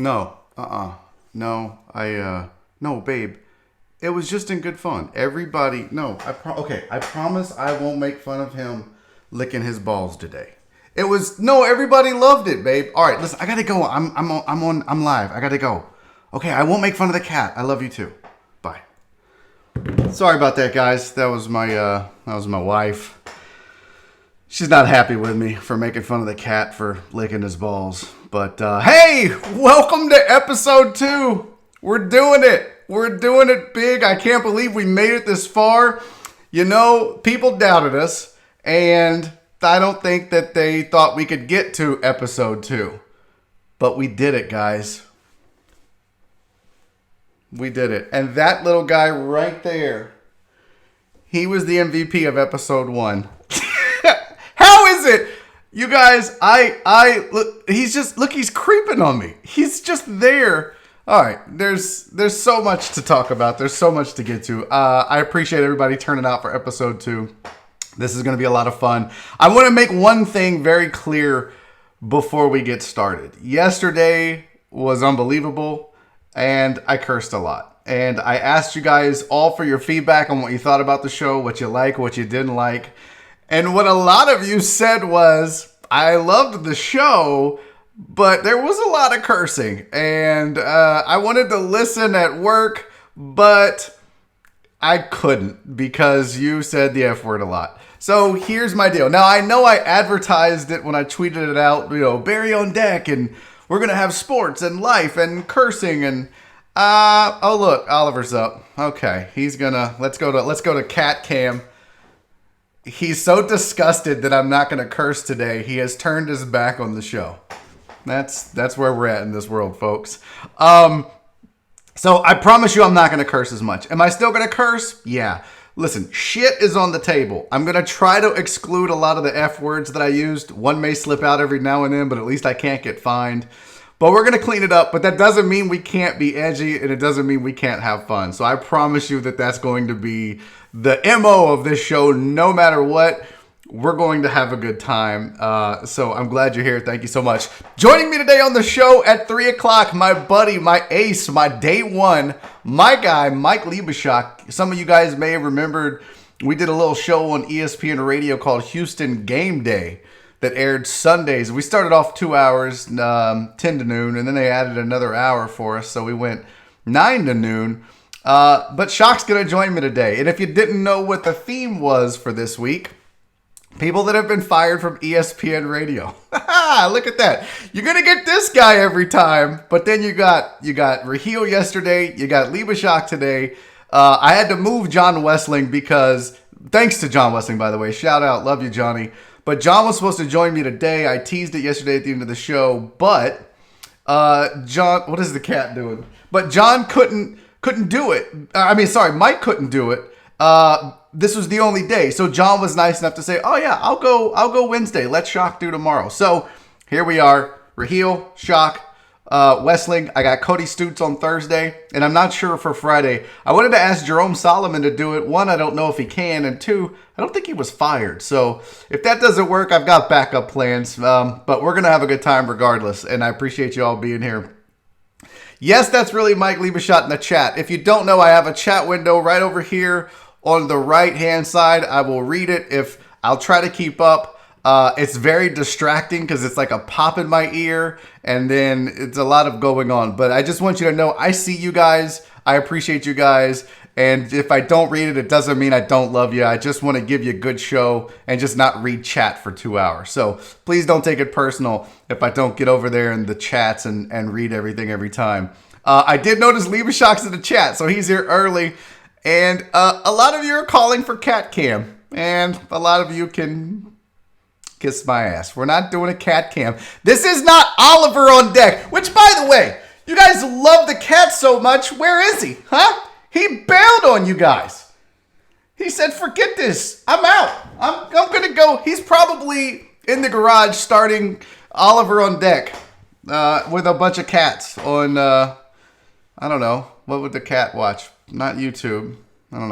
No. No, no, babe. It was just in good fun. Everybody, no, I promise I won't make fun of him licking his balls today. Everybody loved it, babe. All right, listen, I gotta go. I'm live. I gotta go. Okay, I won't make fun of the cat. I love you too. Bye. Sorry about that, guys. That was my wife. She's not happy with me for making fun of the cat for licking his balls. But, hey, welcome to episode 2. We're doing it. We're doing it big. I can't believe we made it this far. You know, people doubted us, and I don't think that they thought we could get to episode 2. But we did it, guys. We did it. And that little guy right there, he was the MVP of episode 1. How is it? You guys, I look, he's creeping on me. He's just there. All right, there's so much to talk about. There's so much to get to. I appreciate everybody turning out for episode 2. This is going to be a lot of fun. I want to make one thing very clear before we get started. Yesterday was unbelievable, and I cursed a lot. And I asked you guys all for your feedback on what you thought about the show, what you like, what you didn't like. And what a lot of you said was, I loved the show, but there was a lot of cursing. And I wanted to listen at work, but I couldn't because you said the F word a lot. So here's my deal. Now, I know I advertised it when I tweeted it out, Barry on deck, and we're going to have sports and life and cursing. And, oh, look, Oliver's up. Okay, let's go to Cat Cam. He's so disgusted that I'm not going to curse today. He has turned his back on the show. That's where we're at in this world, folks. So I promise you I'm not going to curse as much. Am I still going to curse? Yeah. Listen, shit is on the table. I'm going to try to exclude a lot of the F words that I used. One may slip out every now and then, but at least I can't get fined. But we're going to clean it up. But that doesn't mean we can't be edgy, and it doesn't mean we can't have fun. So I promise you that that's going to be the MO of this show. No matter what, we're going to have a good time. So I'm glad you're here. Thank you so much. Joining me today on the show at 3 o'clock, my buddy, my ace, my day one, my guy, Mike Lebischak. Some of you guys may have remembered we did a little show on ESPN radio called Houston Gameday that aired Sundays. We started off 2 hours, 10 to noon, and then they added another hour for us. So we went 9 to noon. But Shock's going to join me today. And if you didn't know what the theme was for this week, people that have been fired from ESPN radio. Look at that. You're going to get this guy every time. But then you got Raheel yesterday. You got Lebischak today. I had to move John Wessling because, thanks to John Wessling, by the way. Shout out. Love you, Johnny. But John was supposed to join me today. I teased it yesterday at the end of the show. But John, what is the cat doing? But John couldn't do it. Mike couldn't do it. This was the only day. So John was nice enough to say, oh yeah, I'll go Wednesday. Let Shock do tomorrow. So here we are. Raheel, Shock, Wessling. I got Cody Stutes on Thursday, and I'm not sure for Friday. I wanted to ask Jerome Solomon to do it. 1, I don't know if he can, and 2, I don't think he was fired. So if that doesn't work, I've got backup plans. But we're going to have a good time regardless, and I appreciate you all being here. Yes, that's really Mike Lebischak in the chat. If you don't know, I have a chat window right over here on the right-hand side. I will read it. I'll try to keep up. It's very distracting because it's like a pop in my ear, and then it's a lot of going on. But I just want you to know I see you guys. I appreciate you guys. And if I don't read it, it doesn't mean I don't love you. I just want to give you a good show and just not read chat for 2 hours. So please don't take it personal if I don't get over there in the chats and read everything every time. I did notice Lebischak's in the chat, so he's here early. And a lot of you are calling for Cat Cam. And a lot of you can kiss my ass. We're not doing a Cat Cam. This is not Oliver on deck. Which, by the way, you guys love the cat so much. Where is he? Huh? He bailed on you guys. He said, forget this. I'm out. I'm going to go. He's probably in the garage starting Oliver on deck with a bunch of cats on, I don't know. What would the cat watch? Not YouTube. I don't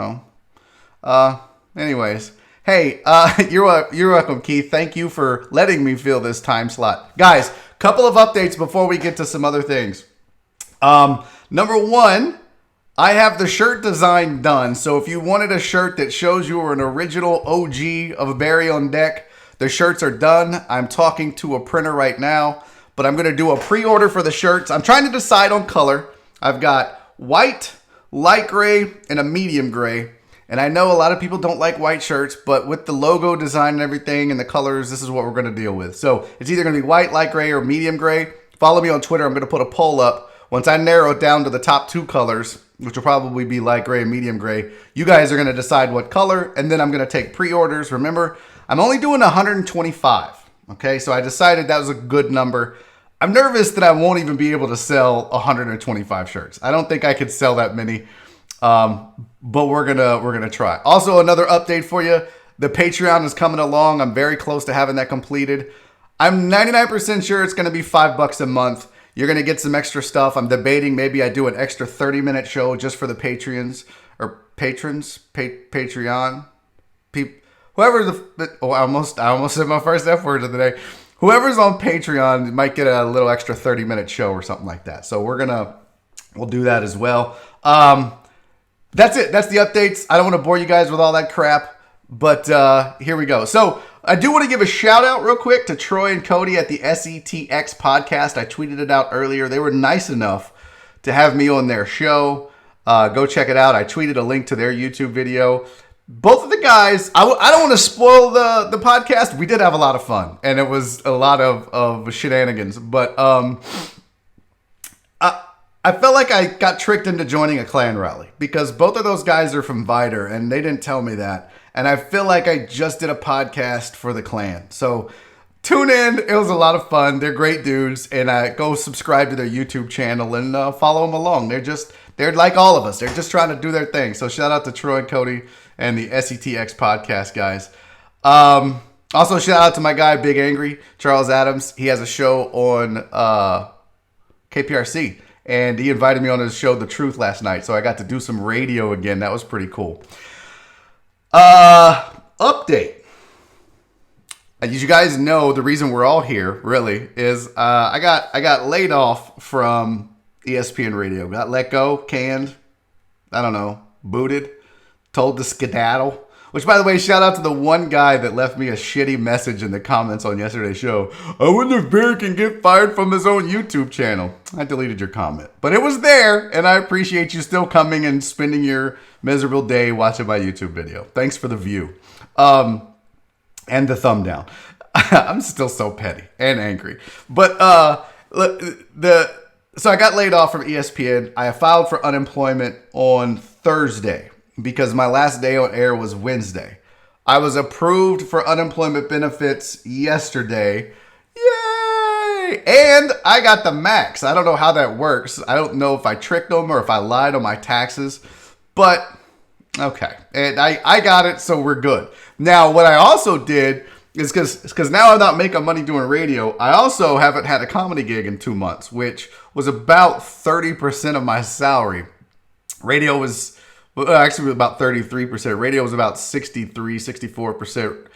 know. Anyways. Hey, you're welcome, Keith. Thank you for letting me fill this time slot. Guys, couple of updates before we get to some other things. Number one, I have the shirt design done. So if you wanted a shirt that shows you are an original OG of a Barry on Deck, the shirts are done. I'm talking to a printer right now, but I'm going to do a pre-order for the shirts. I'm trying to decide on color. I've got white, light gray, and a medium gray. And I know a lot of people don't like white shirts, but with the logo design and everything and the colors, this is what we're going to deal with. So it's either going to be white, light gray, or medium gray. Follow me on Twitter. I'm going to put a poll up. Once I narrow it down to the top two colors, which will probably be light gray and medium gray, you guys are going to decide what color, and then I'm going to take pre-orders. Remember, I'm only doing 125, okay? So I decided that was a good number. I'm nervous that I won't even be able to sell 125 shirts. I don't think I could sell that many, but we're gonna try. Also, another update for you. The Patreon is coming along. I'm very close to having that completed. I'm 99% sure it's going to be $5 a month. You're going to get some extra stuff. I'm debating maybe I do an extra 30-minute show just for the Patreons or patrons, Patreon. Whoever I almost said my first F word of the day. Whoever's on Patreon might get a little extra 30-minute show or something like that. So we'll do that as well. That's it. That's the updates. I don't want to bore you guys with all that crap, but here we go. So I do want to give a shout out real quick to Troy and Cody at the SETX podcast. I tweeted it out earlier. They were nice enough to have me on their show. Go check it out. I tweeted a link to their YouTube video. Both of the guys, I don't want to spoil the podcast. We did have a lot of fun, and it was a lot of shenanigans. But I felt like I got tricked into joining a clan rally because both of those guys are from Vider, and they didn't tell me that. And I feel like I just did a podcast for the clan. So tune in. It was a lot of fun. They're great dudes. And go subscribe to their YouTube channel and follow them along. They're like all of us. They're just trying to do their thing. So shout out to Troy and Cody and the SETX podcast guys. Also shout out to my guy, Big Angry, Charles Adams. He has a show on KPRC. And he invited me on his show, The Truth, last night. So I got to do some radio again. That was pretty cool. Update. As you guys know, the reason we're all here really is I got laid off from ESPN Radio. Got let go, canned, I don't know, booted, told to skedaddle. Which, by the way, shout out to the one guy that left me a shitty message in the comments on yesterday's show. I wonder if Barry can get fired from his own YouTube channel. I deleted your comment. But it was there, and I appreciate you still coming and spending your miserable day watching my YouTube video. Thanks for the view. And the thumb down. I'm still so petty and angry. But so I got laid off from ESPN. I filed for unemployment on Thursday, because my last day on air was Wednesday. I was approved for unemployment benefits yesterday. Yay! And I got the max. I don't know how that works. I don't know if I tricked them or if I lied on my taxes. But, okay. And I got it, so we're good. Now, what I also did is because now I'm not making money doing radio, I also haven't had a comedy gig in 2 months, which was about 30% of my salary. Radio was... Well, actually, about 33%. Radio was about 63, 64%.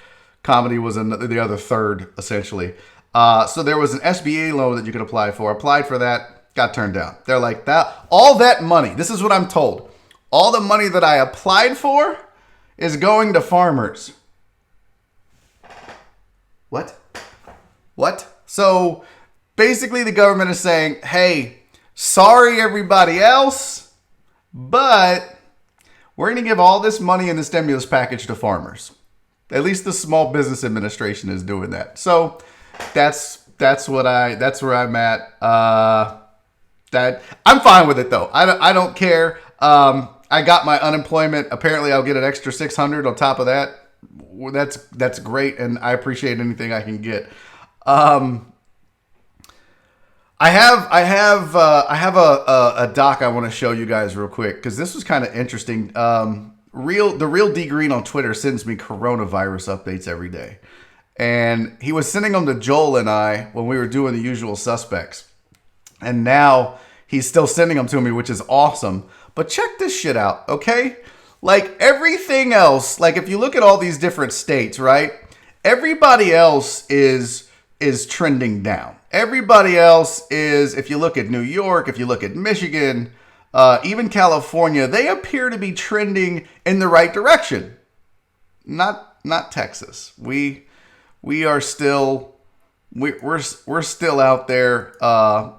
Comedy was the other third, essentially. So there was an SBA loan that you could apply for. Applied for that, got turned down. They're like, all that money, this is what I'm told. All the money that I applied for is going to farmers. What? So basically the government is saying, hey, sorry everybody else, but we're going to give all this money in the stimulus package to farmers. At least the Small Business Administration is doing that. So that's where I'm at. That I'm fine with it though. I don't care. I got my unemployment. Apparently, I'll get an extra $600 on top of that. That's great, and I appreciate anything I can get. I have a doc I want to show you guys real quick because this was kind of interesting. The real D Green on Twitter sends me coronavirus updates every day, and he was sending them to Joel and I when we were doing the usual suspects, and now he's still sending them to me, which is awesome. But check this shit out, okay? Like everything else, like if you look at all these different states, right? Everybody else is trending down. Everybody else is, if you look at New York, if you look at Michigan, even California, they appear to be trending in the right direction. Not Texas. We are still we're still out there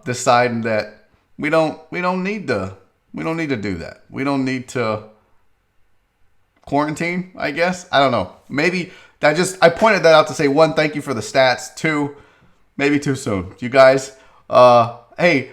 deciding that we don't need to do that. We don't need to quarantine, I guess. I don't know. Maybe I pointed that out to say, one, thank you for the stats. Two, maybe too soon. You guys, hey,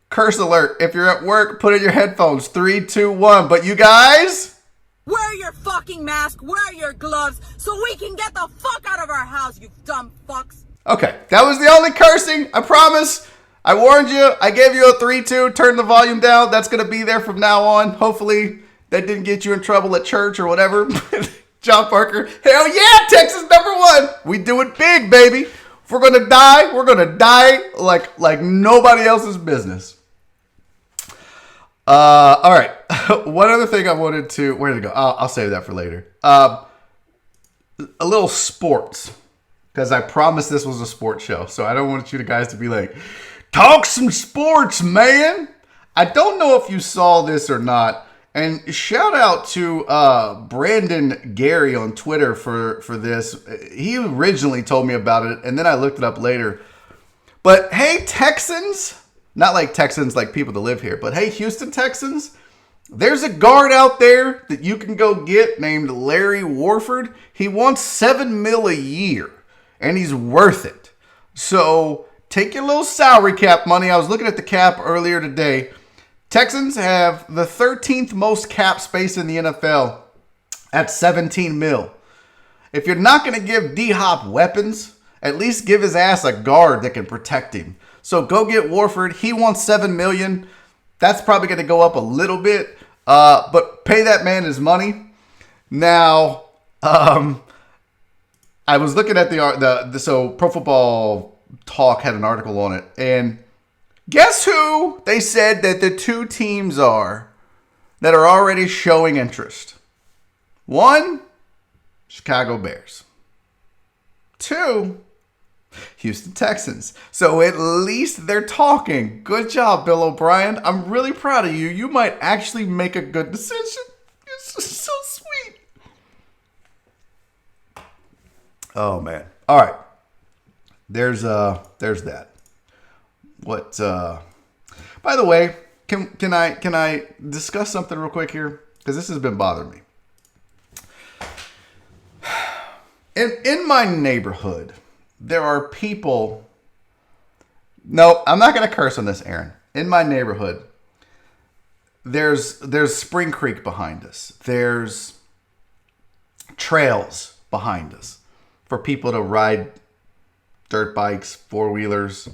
curse alert. If you're at work, put in your headphones. 3, 2, 1. But you guys, wear your fucking mask, wear your gloves, so we can get the fuck out of our house, you dumb fucks. Okay, that was the only cursing. I promise. I warned you. I gave you a 3-2. Turn the volume down. That's going to be there from now on. Hopefully that didn't get you in trouble at church or whatever. John Parker, hell yeah, Texas #1. We do it big, baby. If we're going to die, we're going to die like nobody else's business. All right. One other thing I wanted to, where did it go? I'll save that for later. A little sports, because I promised this was a sports show. So I don't want you guys to be like, talk some sports, man. I don't know if you saw this or not. And shout out to Brandon Gary on Twitter for this. He originally told me about it, and then I looked it up later. But hey, Texans, not like Texans like people that live here, but hey, Houston Texans, there's a guard out there that you can go get named Larry Warford. He wants $7 million a year, and he's worth it. So take your little salary cap money. I was looking at the cap earlier today. Texans have the 13th most cap space in the NFL at $17 million. If you're not going to give D-Hop weapons, at least give his ass a guard that can protect him. So go get Warford. He wants $7 million. That's probably going to go up a little bit, but pay that man his money. Now, I was looking at so Pro Football Talk had an article on it, and guess who they said that the two teams are that are already showing interest? One, Chicago Bears. Two, Houston Texans. So at least they're talking. Good job, Bill O'Brien. I'm really proud of you. You might actually make a good decision. It's so sweet. Oh, man. All right. There's that. What? By the way, can I discuss something real quick here? Because this has been bothering me. In my neighborhood, there are people. No, I'm not going to curse on this, Aaron. In my neighborhood, there's Spring Creek behind us. There's trails behind us for people to ride dirt bikes, four-wheelers.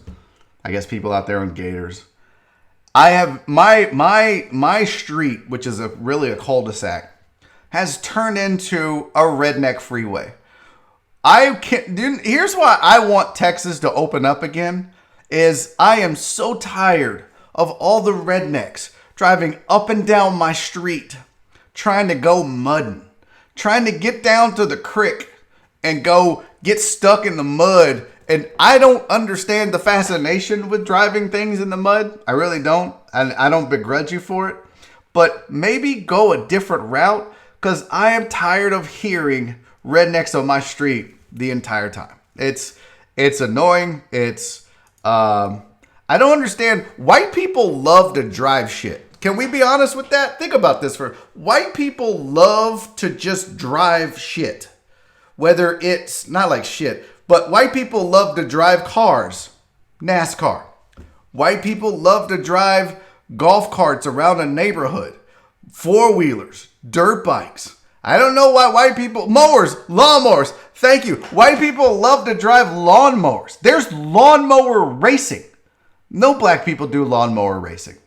I guess people out there on gators. I have my street, which is really a cul-de-sac, has turned into a redneck freeway. Here's why I want Texas to open up again, is I am so tired of all the rednecks driving up and down my street, trying to go mudding, trying to get down to the creek and go get stuck in the mud. And I don't understand the fascination with driving things in the mud. I really don't. I don't begrudge you for it. But maybe go a different route, because I am tired of hearing rednecks on my street the entire time. It's annoying. I don't understand. White people love to drive shit. Can we be honest with that? Think about this. White people love to just drive shit. Whether it's not like shit. But white people love to drive cars, NASCAR. White people love to drive golf carts around a neighborhood, four-wheelers, dirt bikes. I don't know why white people, lawnmowers, thank you. White people love to drive lawnmowers. There's lawnmower racing. No black people do lawnmower racing.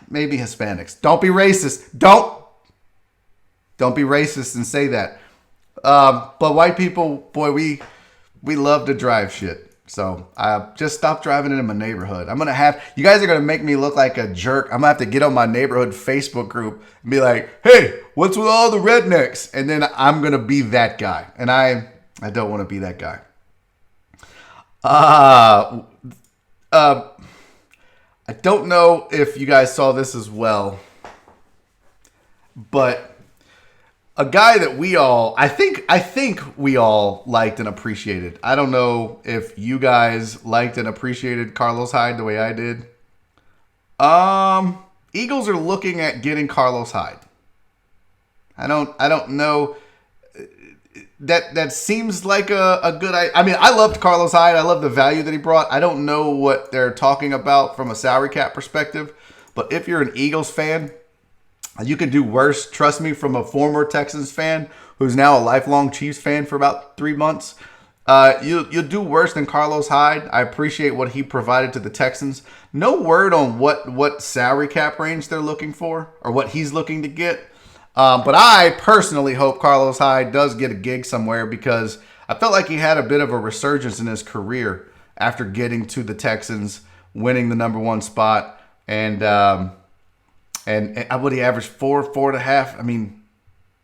Maybe Hispanics. Don't be racist. Don't be racist and say that. But white people, boy, we love to drive shit. So I just stopped driving it in my neighborhood. You guys are going to make me look like a jerk. I'm going to have to get on my neighborhood Facebook group and be like, hey, what's with all the rednecks? And then I'm going to be that guy. And I don't want to be that guy. Uh, I don't know if you guys saw this as well, but a guy that I think we all liked and appreciated. I don't know if you guys liked and appreciated Carlos Hyde the way I did. Eagles are looking at getting Carlos Hyde. I don't know. That seems like a good idea. I mean, I loved Carlos Hyde. I love the value that he brought. I don't know what they're talking about from a salary cap perspective, but if you're an Eagles fan, you can do worse. Trust me, from a former Texans fan who's now a lifelong Chiefs fan for about 3 months. You'll do worse than Carlos Hyde. I appreciate what he provided to the Texans. No word on what salary cap range they're looking for or what he's looking to get. But I personally hope Carlos Hyde does get a gig somewhere because I felt like he had a bit of a resurgence in his career after getting to the Texans, winning the number 1 spot, and what he averaged 4.5. I mean,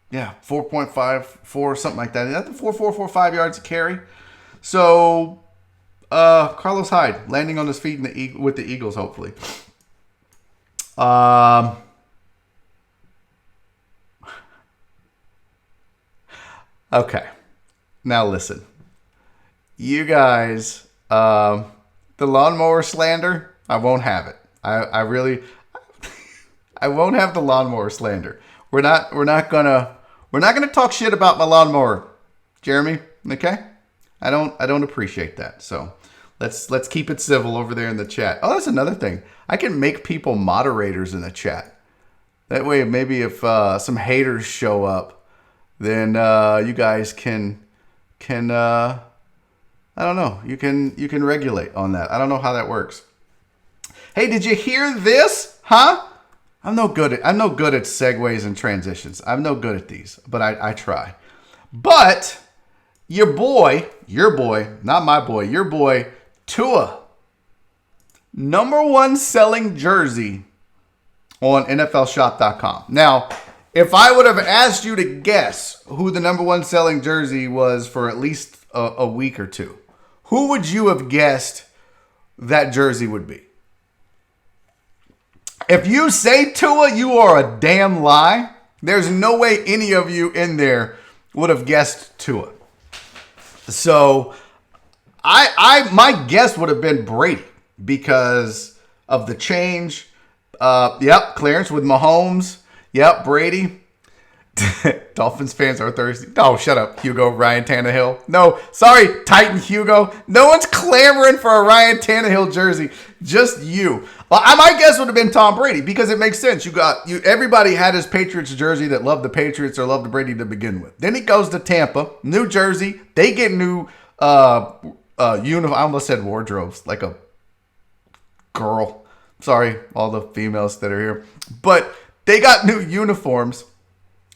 yeah, 4.5, 4, something like that. That's 4.5 yards a carry. So Carlos Hyde landing on his feet with the Eagles, hopefully. Okay, now listen. You guys, the lawnmower slander, I won't have it. I really, I won't have the lawnmower slander. We're not gonna talk shit about my lawnmower, Jeremy. Okay, I don't appreciate that. So let's keep it civil over there in the chat. Oh, that's another thing. I can make people moderators in the chat. That way, maybe if some haters show up, then you guys can I don't know. You can regulate on that. I don't know how that works. Hey, did you hear this? Huh? I'm no good at segues and transitions. I'm no good at these, but I try. But your boy, not my boy, your boy, Tua, number 1 selling jersey on NFLshop.com. Now, if I would have asked you to guess who the number 1 selling jersey was for at least a week or two, who would you have guessed that jersey would be? If you say Tua, you are a damn lie. There's no way any of you in there would have guessed Tua. So my guess would have been Brady because of the change. Yep, Clarence with Mahomes. Yep, Brady. Dolphins fans are thirsty. Oh, shut up, Hugo. Ryan Tannehill. No, sorry, Titan Hugo. No one's clamoring for a Ryan Tannehill jersey. Just you. Well, my guess would have been Tom Brady because it makes sense. Everybody had his Patriots jersey that loved the Patriots or loved Brady to begin with. Then he goes to Tampa, New Jersey. They get new uniform. I almost said wardrobes, like a girl. Sorry, all the females that are here, but they got new uniforms.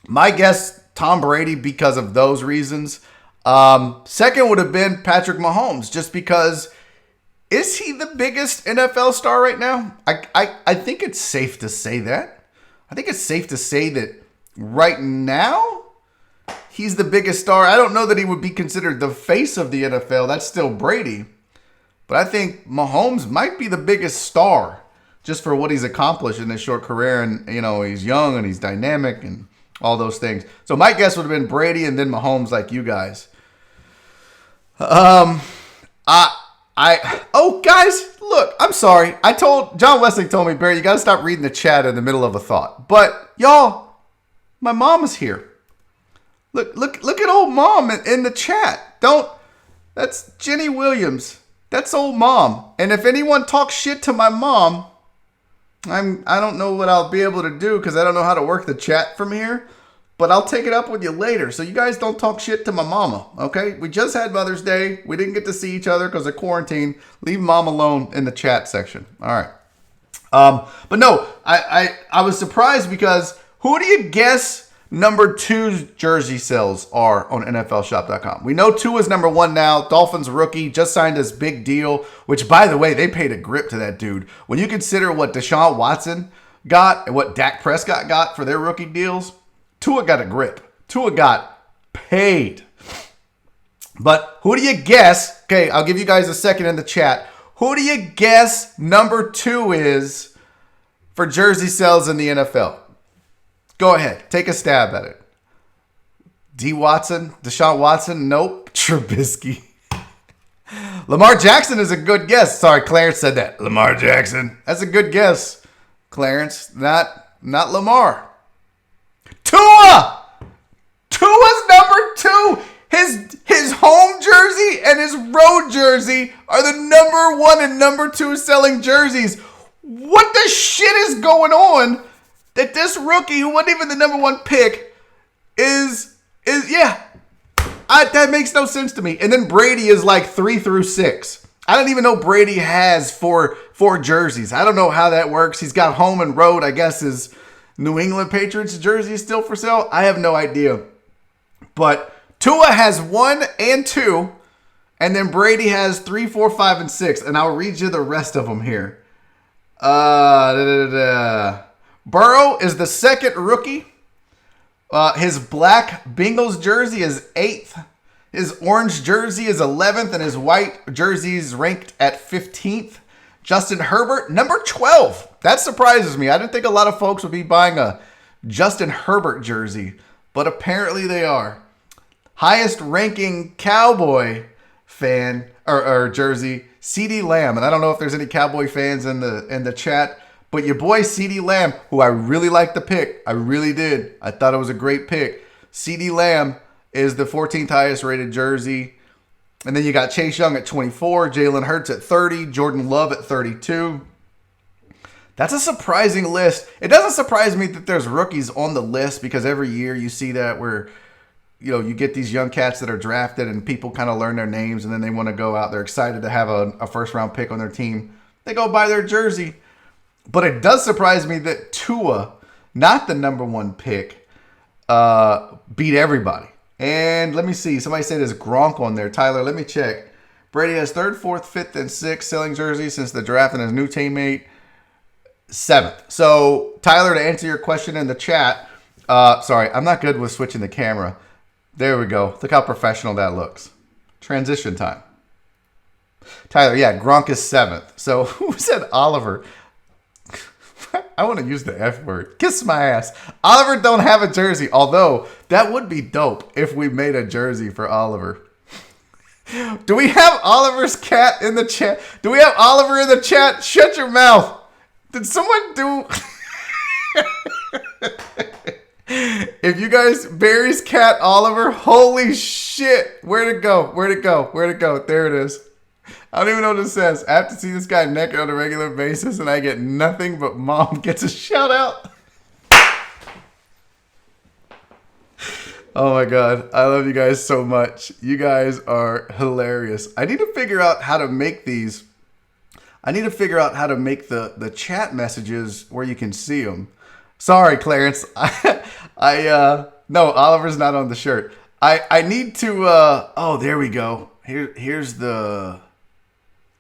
My guess, Tom Brady, because of those reasons. Second would have been Patrick Mahomes, just because, is he the biggest NFL star right now? I think it's safe to say that. I think it's safe to say that right now, he's the biggest star. I don't know that he would be considered the face of the NFL. That's still Brady. But I think Mahomes might be the biggest star just for what he's accomplished in his short career. And, he's young and he's dynamic and all those things. So my guess would have been Brady and then Mahomes, like you guys. Oh, guys, look, I'm sorry. John Wesley told me, Barry, you got to stop reading the chat in the middle of a thought. But y'all, my mom is here. Look at old mom in the chat. That's Jenny Williams. That's old mom. And if anyone talks shit to my mom, I don't know what I'll be able to do because I don't know how to work the chat from here. But I'll take it up with you later. So you guys don't talk shit to my mama, okay? We just had Mother's Day. We didn't get to see each other because of quarantine. Leave mom alone in the chat section. All right. But no, I was surprised because who do you guess number 2's jersey sales are on NFLshop.com? We know 2 is number 1 now. Dolphins rookie just signed this big deal, which, by the way, they paid a grip to that dude. When you consider what Deshaun Watson got and what Dak Prescott got for their rookie deals, Tua got a grip. Tua got paid. But who do you guess? Okay, I'll give you guys a second in the chat. Who do you guess number 2 is for jersey sales in the NFL? Go ahead. Take a stab at it. Deshaun Watson? Nope. Trubisky. Lamar Jackson is a good guess. Sorry, Clarence said that. Lamar Jackson. That's a good guess. Clarence, not Lamar. Tua! Tua's number 2. His home jersey and his road jersey are the number 1 and number 2 selling jerseys. What the shit is going on that this rookie, who wasn't even the number 1 pick, is that makes no sense to me. And then Brady is like 3 through 6. I don't even know Brady has four jerseys. I don't know how that works. He's got home and road. I guess his New England Patriots jersey is still for sale. I have no idea. But Tua has 1 and 2, and then Brady has 3, 4, 5, and 6. And I'll read you the rest of them here. Burrow is the second rookie. His black Bengals jersey is 8th. His orange jersey is 11th, and his white jersey is ranked at 15th. Justin Herbert, number 12. That surprises me. I didn't think a lot of folks would be buying a Justin Herbert jersey, but apparently they are. Highest ranking Cowboy fan or jersey, CeeDee Lamb. And I don't know if there's any Cowboy fans in the chat, but your boy CeeDee Lamb, who I really liked the pick. I really did. I thought it was a great pick. CeeDee Lamb is the 14th highest rated jersey. And then you got Chase Young at 24, Jalen Hurts at 30, Jordan Love at 32. That's a surprising list. It doesn't surprise me that there's rookies on the list, because every year you see that where, you get these young cats that are drafted and people kind of learn their names and then they want to go out. They're excited to have a first round pick on their team. They go buy their jersey. But it does surprise me that Tua, not the number 1 pick, beat everybody. And let me see. Somebody said there's Gronk on there. Tyler, let me check. Brady has 3rd, 4th, 5th, and 6th selling jerseys since the draft, and his new teammate 7th. So, Tyler, to answer your question in the chat, sorry, I'm not good with switching the camera. There we go. Look how professional that looks. Transition time. Tyler, yeah, Gronk is 7th. So, who said Oliver? I want to use the F word. Kiss my ass. Oliver don't have a jersey, although that would be dope if we made a jersey for Oliver. Do we have Oliver's cat in the chat? Do we have Oliver in the chat? Shut your mouth. Did someone do... If you guys, Barry's cat Oliver, holy shit. Where'd it go? Where'd it go? Where'd it go? There it is. I don't even know what it says. I have to see this guy naked on a regular basis, and I get nothing but mom gets a shout out. Oh my God. I love you guys so much. You guys are hilarious. I need to figure out how to make these. I need to figure out how to make the chat messages where you can see them. Sorry, Clarence. No, Oliver's not on the shirt. I need to, oh, there we go. Here's the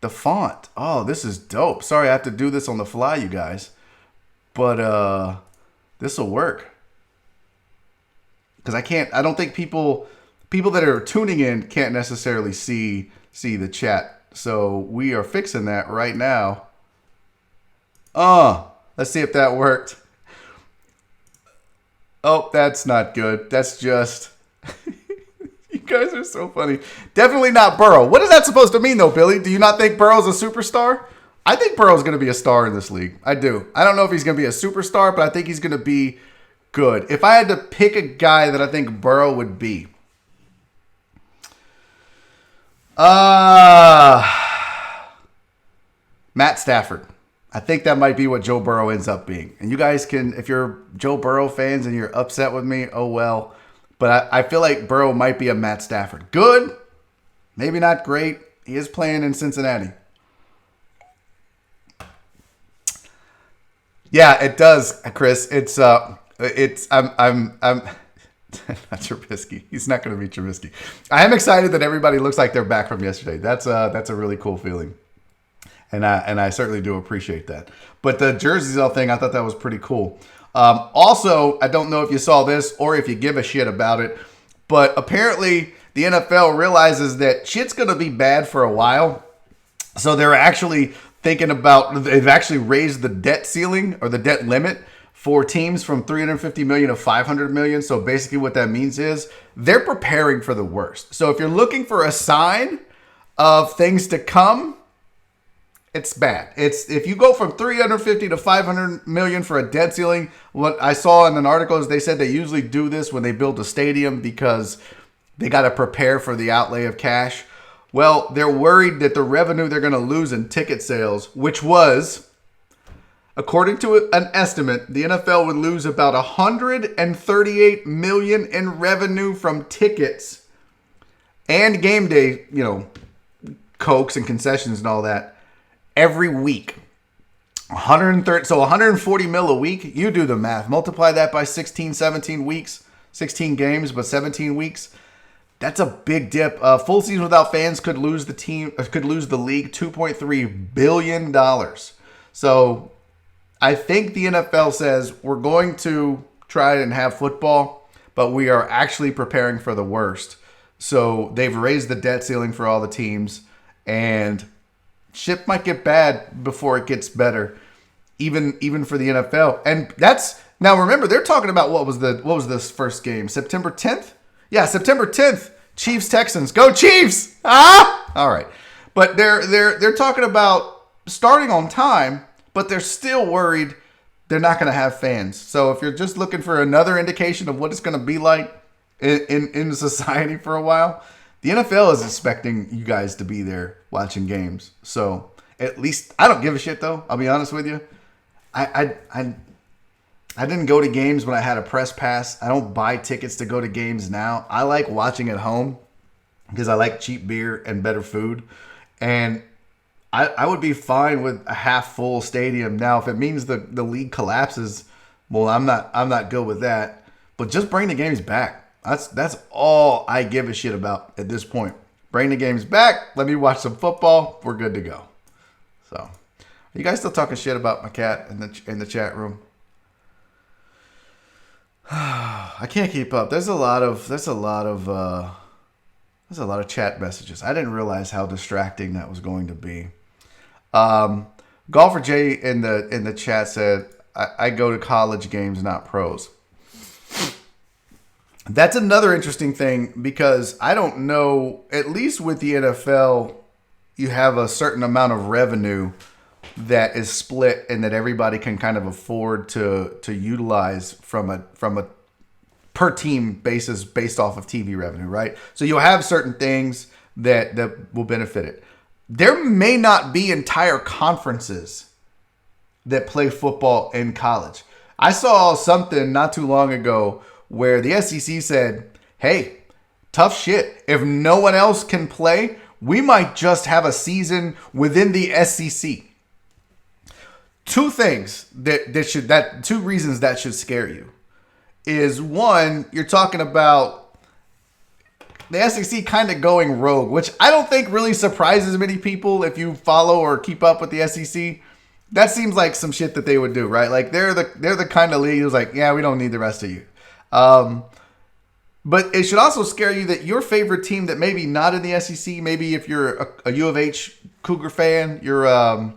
font. Oh, this is dope. Sorry, I have to do this on the fly, you guys. But, this will work. Because I don't think people that are tuning in can't necessarily see the chat. So we are fixing that right now. Let's see if that worked. Oh, that's not good. That's just... You guys are so funny. Definitely not Burrow. What is that supposed to mean, though, Billy? Do you not think Burrow's a superstar? I think Burrow's going to be a star in this league. I do. I don't know if he's going to be a superstar, but I think he's going to be good. If I had to pick a guy that I think Burrow would be... Matt Stafford. I think that might be what Joe Burrow ends up being. And you guys can, if you're Joe Burrow fans and you're upset with me, oh well. But I feel like Burrow might be a Matt Stafford. Good, maybe not great. He is playing in Cincinnati. Yeah, it does, Chris. I'm not Trubisky. He's not going to be Trubisky. I am excited that everybody looks like they're back from yesterday. That's a really cool feeling. And I certainly do appreciate that. But the jersey sale thing, I thought that was pretty cool. Also, I don't know if you saw this or if you give a shit about it, but apparently the NFL realizes that shit's going to be bad for a while. So they're actually thinking about, they've actually raised the debt ceiling or the debt limit for teams from $350 million to $500 million. So basically what that means is they're preparing for the worst. So if you're looking for a sign of things to come, it's bad. It's if you go from 350 to 500 million for a debt ceiling. What I saw in an article is they said they usually do this when they build a stadium because they got to prepare for the outlay of cash. Well, they're worried that the revenue they're going to lose in ticket sales, which was, according to an estimate, the NFL would lose about 138 million in revenue from tickets and game day, cokes and concessions and all that. Every week, 130, so 140 mil a week. You do the math. Multiply that by 16, 17 weeks, 16 games, but 17 weeks. That's a big dip. Full season without fans could lose the league $2.3 billion. So I think the NFL says we're going to try and have football, but we are actually preparing for the worst. So they've raised the debt ceiling for all the teams, and shit might get bad before it gets better, even for the NFL. And that's now remember they're talking about what was this first game? September 10th? Yeah, September 10th. Chiefs Texans. Go Chiefs! Ah! All right. But they're talking about starting on time, but they're still worried they're not going to have fans. So if you're just looking for another indication of what it's going to be like in society for a while, the NFL is expecting you guys to be there watching games. So at least I don't give a shit though. I'll be honest with you. I didn't go to games when I had a press pass. I don't buy tickets to go to games now. I like watching at home because I like cheap beer and better food. And I would be fine with a half full stadium. Now, if it means the league collapses, well, I'm not good with that. But just bring the games back. That's all I give a shit about at this point. Bring the games back. Let me watch some football. We're good to go. So, are you guys still talking shit about my cat in the chat room? I can't keep up. There's a lot of chat messages. I didn't realize how distracting that was going to be. Golfer Jay in the chat said, I go to college games, not pros. That's another interesting thing because I don't know, at least with the NFL, you have a certain amount of revenue that is split and that everybody can kind of afford to utilize from a per team basis based off of TV revenue, right? So you'll have certain things that will benefit it. There may not be entire conferences that play football in college. I saw something not too long ago where the SEC said, hey, tough shit. If no one else can play, we might just have a season within the SEC. Two reasons that should scare you is one, you're talking about the SEC kind of going rogue, which I don't think really surprises many people if you follow or keep up with the SEC. That seems like some shit that they would do, right? Like they're the kind of league who's like, yeah, we don't need the rest of you. But it should also scare you that your favorite team that maybe not in the SEC, maybe if you're a U of H Cougar fan, you're a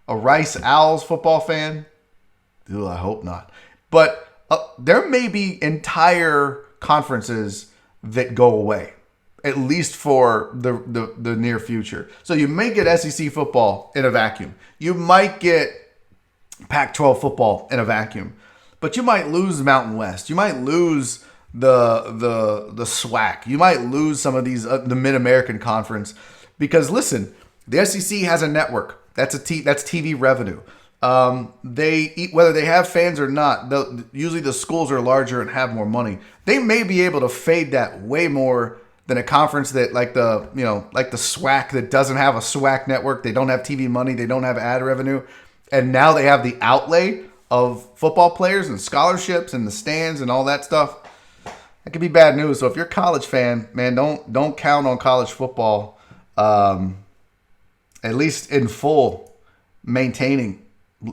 Rice Owls football fan. Ooh, I hope not. But there may be entire conferences that go away, at least for the near future. So you may get SEC football in a vacuum. You might get Pac-12 football in a vacuum. But you might lose Mountain West. You might lose the SWAC. You might lose some of these the Mid-American Conference because listen, the SEC has a network. That's TV revenue. Whether they have fans or not, usually the schools are larger and have more money. They may be able to fade that way more than a conference that like the SWAC that doesn't have a SWAC network. They don't have TV money. They don't have ad revenue, and now they have the outlay of football players and scholarships and the stands and all that stuff. That could be bad news. So if you're a college fan, man, don't count on college football, at least in full, maintaining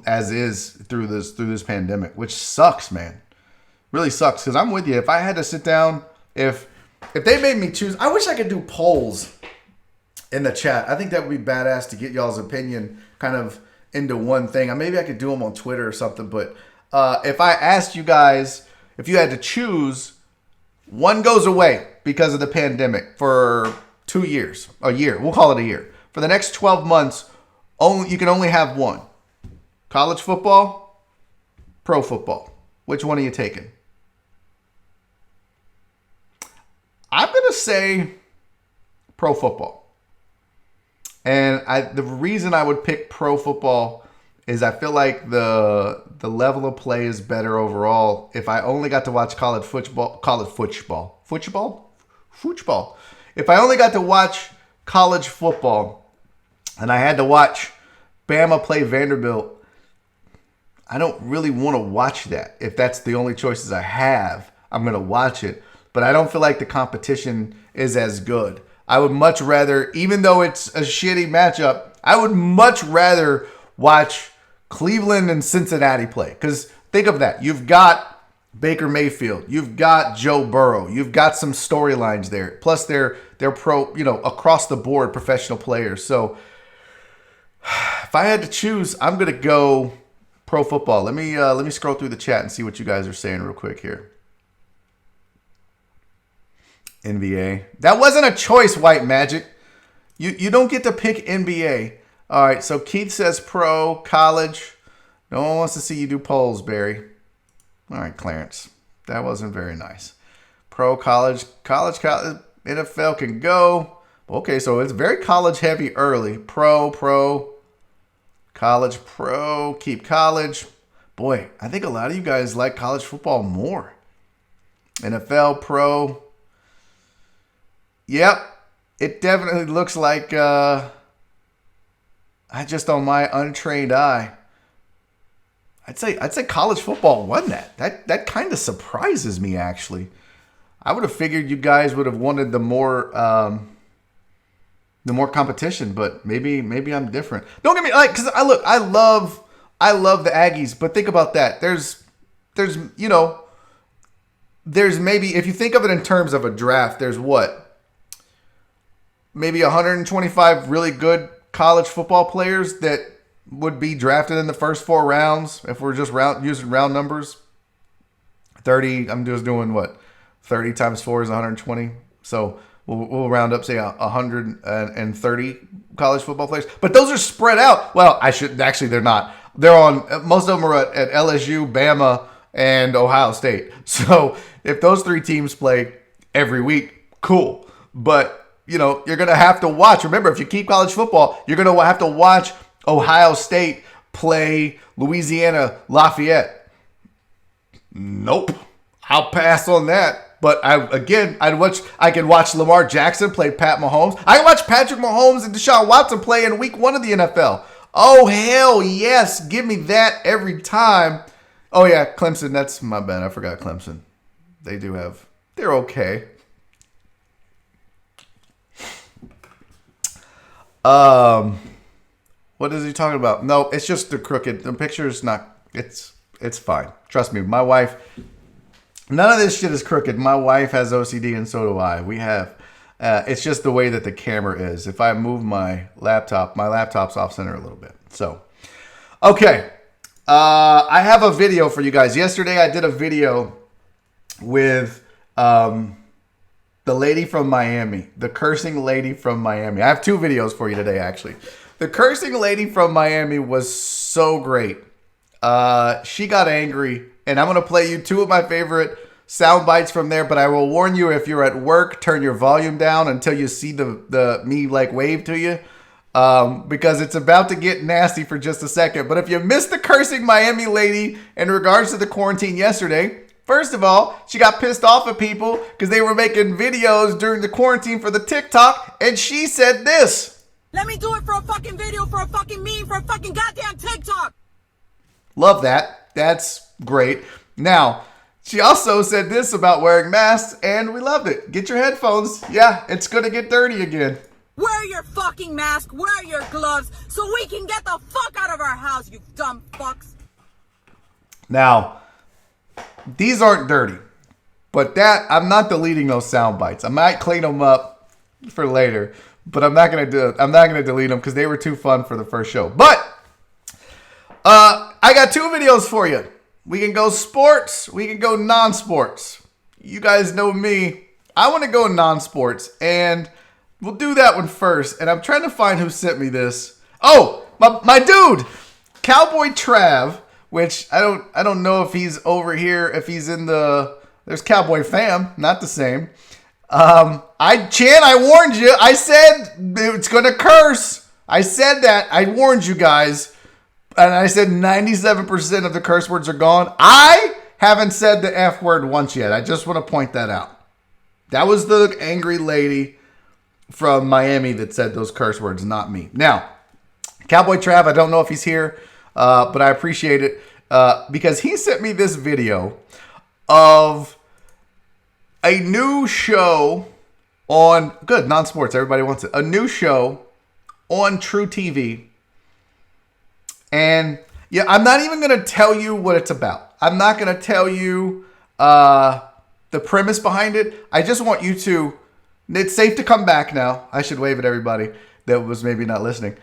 as is through this pandemic, which sucks, man. Really sucks because I'm with you. If I had to sit down, if if they made me choose, I wish I could do polls in the chat. I think that would be badass to get y'all's opinion kind of into one thing. Maybe I could do them on Twitter or something. But if I asked you guys, if you had to choose, one goes away because of the pandemic for 2 years, a year. We'll call it a year. For the next 12 months, you can only have one. College football, pro football. Which one are you taking? I'm going to say pro football. And the reason I would pick pro football is I feel like the level of play is better overall. If I only got to watch college football. If I only got to watch college football and I had to watch Bama play Vanderbilt, I don't really want to watch that. If that's the only choices I have, I'm going to watch it. But I don't feel like the competition is as good. I would much rather, even though it's a shitty matchup, I would much rather watch Cleveland and Cincinnati play. Because think of that. You've got Baker Mayfield. You've got Joe Burrow. You've got some storylines there. Plus they're pro, across the board professional players. So if I had to choose, I'm going to go pro football. Let me scroll through the chat and see what you guys are saying real quick here. NBA. That wasn't a choice, White Magic. You don't get to pick NBA. All right, so Keith says pro, college. No one wants to see you do polls, Barry. All right, Clarence. That wasn't very nice. Pro, college, NFL can go. Okay, so it's very college heavy early. Pro, college, pro, keep college. Boy, I think a lot of you guys like college football more. NFL, pro. Yep, it definitely looks like, I just on my untrained eye, I'd say college football won that. That kind of surprises me, actually. I would have figured you guys would have wanted the more competition, but maybe I'm different. Don't get me because I love the Aggies, but think about that. There's maybe, if you think of it in terms of a draft, there's what? Maybe 125 really good college football players that would be drafted in the first 4 rounds if we're just using round numbers. 30, I'm just doing what? 30 times 4 is 120. So we'll round up, say 130 college football players. But those are spread out. Well, they're not. They're on, most of them are at LSU, Bama, and Ohio State. So if those 3 teams play every week, cool. But you're going to have to watch. Remember, if you keep college football, you're going to have to watch Ohio State play Louisiana Lafayette. Nope. I'll pass on that. But I can watch Lamar Jackson play Pat Mahomes. I can watch Patrick Mahomes and Deshaun Watson play in week 1 of the NFL. Oh, hell yes. Give me that every time. Oh, yeah, Clemson. That's my bad. I forgot Clemson. They're okay. What is he talking about? No, it's just the crooked. The picture is not. It's fine. Trust me. My wife. None of this shit is crooked. My wife has OCD, and so do I. We have. It's just the way that the camera is. If I move my laptop's off center a little bit. So, okay. I have a video for you guys. Yesterday, I did a video with the lady from Miami, the cursing lady from Miami. I have 2 videos for you today, actually. The cursing lady from Miami was so great. She got angry, and I'm going to play you 2 of my favorite sound bites from there, but I will warn you, if you're at work, turn your volume down until you see the me wave to you, because it's about to get nasty for just a second. But if you missed the cursing Miami lady in regards to the quarantine yesterday, first of all, she got pissed off at people because they were making videos during the quarantine for the TikTok, and she said this. Let me do it for a fucking video, for a fucking meme, for a fucking goddamn TikTok. Love that. That's great. Now, she also said this about wearing masks, and we loved it. Get your headphones. Yeah, it's going to get dirty again. Wear your fucking mask, wear your gloves, so we can get the fuck out of our house, you dumb fucks. Now, these aren't dirty. But I'm not deleting those sound bites. I might clean them up for later, but I'm not gonna delete them because they were too fun for the first show. But I got 2 videos for you. We can go sports. We can go non-sports. You guys know me. I want to go non-sports, and we'll do that one first. And I'm trying to find who sent me this. Oh, my dude, Cowboy Trav. Which I don't know if he's over here. If he's in there's Cowboy Fam, not the same. I warned you. I said it's gonna curse. I said that. I warned you guys. And I said 97% of the curse words are gone. I haven't said the F word once yet. I just want to point that out. That was the angry lady from Miami that said those curse words, not me. Now, Cowboy Trav, I don't know if he's here, but I appreciate it because he sent me this video of a new show on, good, non-sports, everybody wants it, a new show on True TV. And yeah, I'm not even going to tell you what it's about. I'm not going to tell you the premise behind it. I just want you to, it's safe to come back now. I should wave at everybody that was maybe not listening.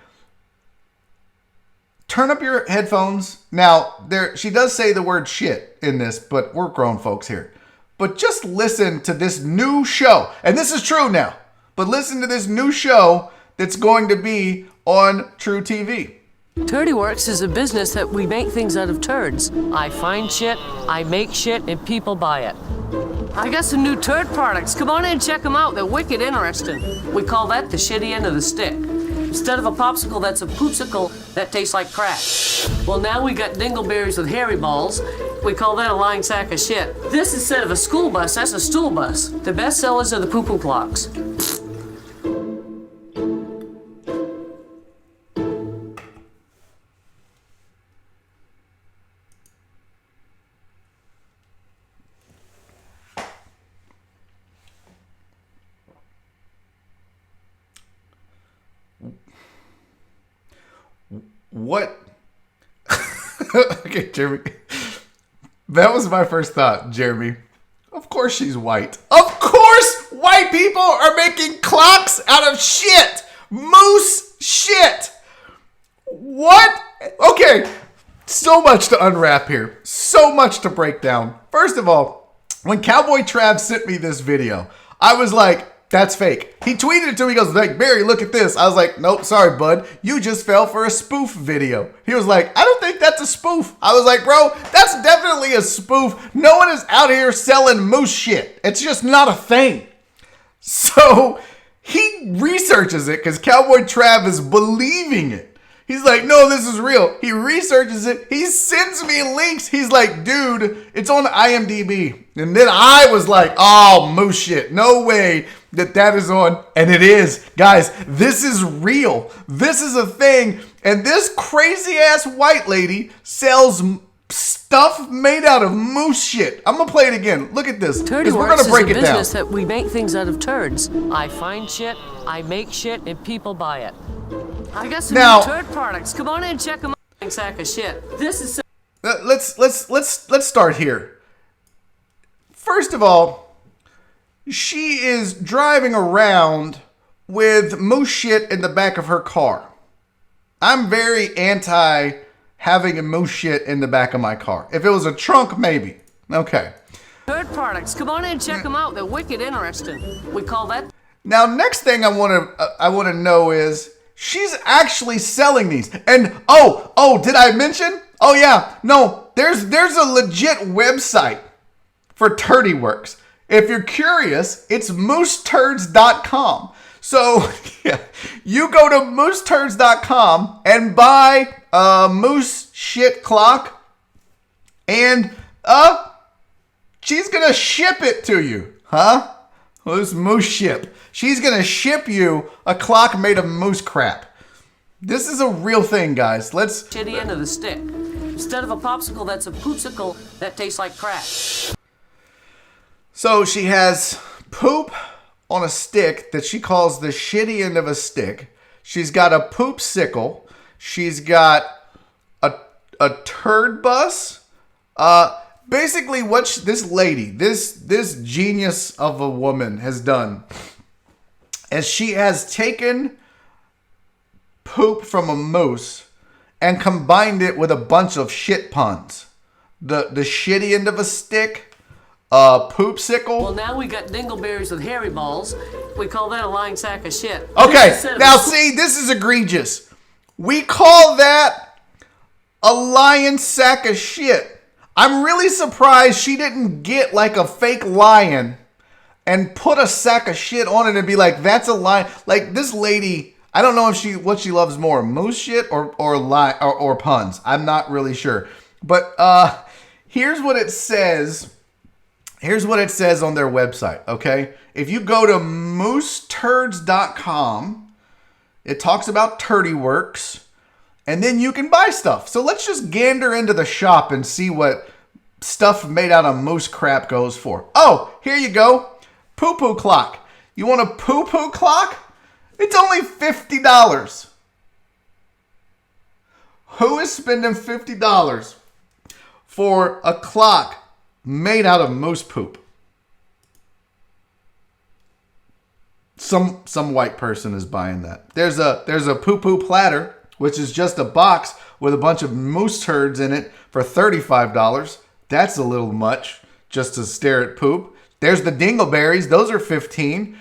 Turn up your headphones. Now, she does say the word shit in this, but we're grown folks here. But just listen to this new show. And this is true now. But listen to this new show that's going to be on True TV. Turdyworks is a business that we make things out of turds. I find shit, I make shit, and people buy it. I got some new turd products. Come on in and check them out. They're wicked interesting. We call that the shitty end of the stick. Instead of a popsicle, that's a poopsicle that tastes like crap. Well, now we got dingleberries with hairy balls. We call that a lying sack of shit. This, instead of a school bus, that's a stool bus. The best sellers are the poo-poo clocks. What? Okay, Jeremy. That was my first thought, Jeremy. Of course she's white. Of course white people are making clocks out of shit. Moose shit. What? Okay. So much to unwrap here. So much to break down. First of all, when Cowboy Trav sent me this video, I was like, that's fake. He tweeted it to me. He goes, like, Barry, look at this. I was like, nope, sorry, bud. You just fell for a spoof video. He was like, I don't think that's a spoof. I was like, bro, that's definitely a spoof. No one is out here selling moose shit. It's just not a thing. So he researches it because Cowboy Trav is believing it. He's like, no, this is real. He researches it. He sends me links. He's like, dude, it's on IMDb. And then I was like, oh, moose shit. No way that is on. And it is. Guys, this is real. This is a thing. And this crazy ass white lady sells stuff made out of moose shit. I'm going to play it again. Look at this. We're going to break it down. Turdyworks is a business that we make things out of turds. I find shit, I make shit, and people buy it. I got some new turd products. Come on in and check them out. Sack of shit. This is let's start here. First of all, she is driving around with moose shit in the back of her car. I'm very anti having a moose shit in the back of my car. If it was a trunk, maybe. Okay. Turd products. Come on in and check them out. They're wicked interesting. We call that. Now, next thing I want to know is she's actually selling these. And oh, did I mention? Oh yeah, no, there's a legit website for Turdyworks. If you're curious, it's mooseturds.com. So yeah, you go to mooseturds.com and buy a moose shit clock, and she's gonna ship it to you, huh? This moose ship. She's gonna ship you a clock made of moose crap. This is a real thing, guys. Let's. Shitty end of the stick. Instead of a popsicle, that's a poopsicle that tastes like crap. So she has poop on a stick that she calls the shitty end of a stick. She's got a poop sickle. She's got a turd bus. basically what this lady, this genius of a woman has done is she has taken poop from a moose and combined it with a bunch of shit puns. The shitty end of a stick, poopsicle. Well, now we got dingleberries with hairy balls. We call that a lying sack of shit. Okay, now see, this is egregious. We call that a lying sack of shit. I'm really surprised she didn't get like a fake lion and put a sack of shit on it and be like, that's a lion. Like this lady, I don't know if what she loves more, moose shit or puns. I'm not really sure. But here's what it says. Here's what it says on their website, okay? If you go to mooseturds.com, it talks about Turdy Works, and then you can buy stuff. So let's just gander into the shop and see what stuff made out of moose crap goes for. Oh, here you go. Poo-poo clock. You want a poo-poo clock? It's only $50. Who is spending $50 for a clock made out of moose poop? Some white person is buying that. There's a poo-poo platter, which is just a box with a bunch of moose turds in it for $35. That's a little much just to stare at poop. There's the dingleberries. Those are $15.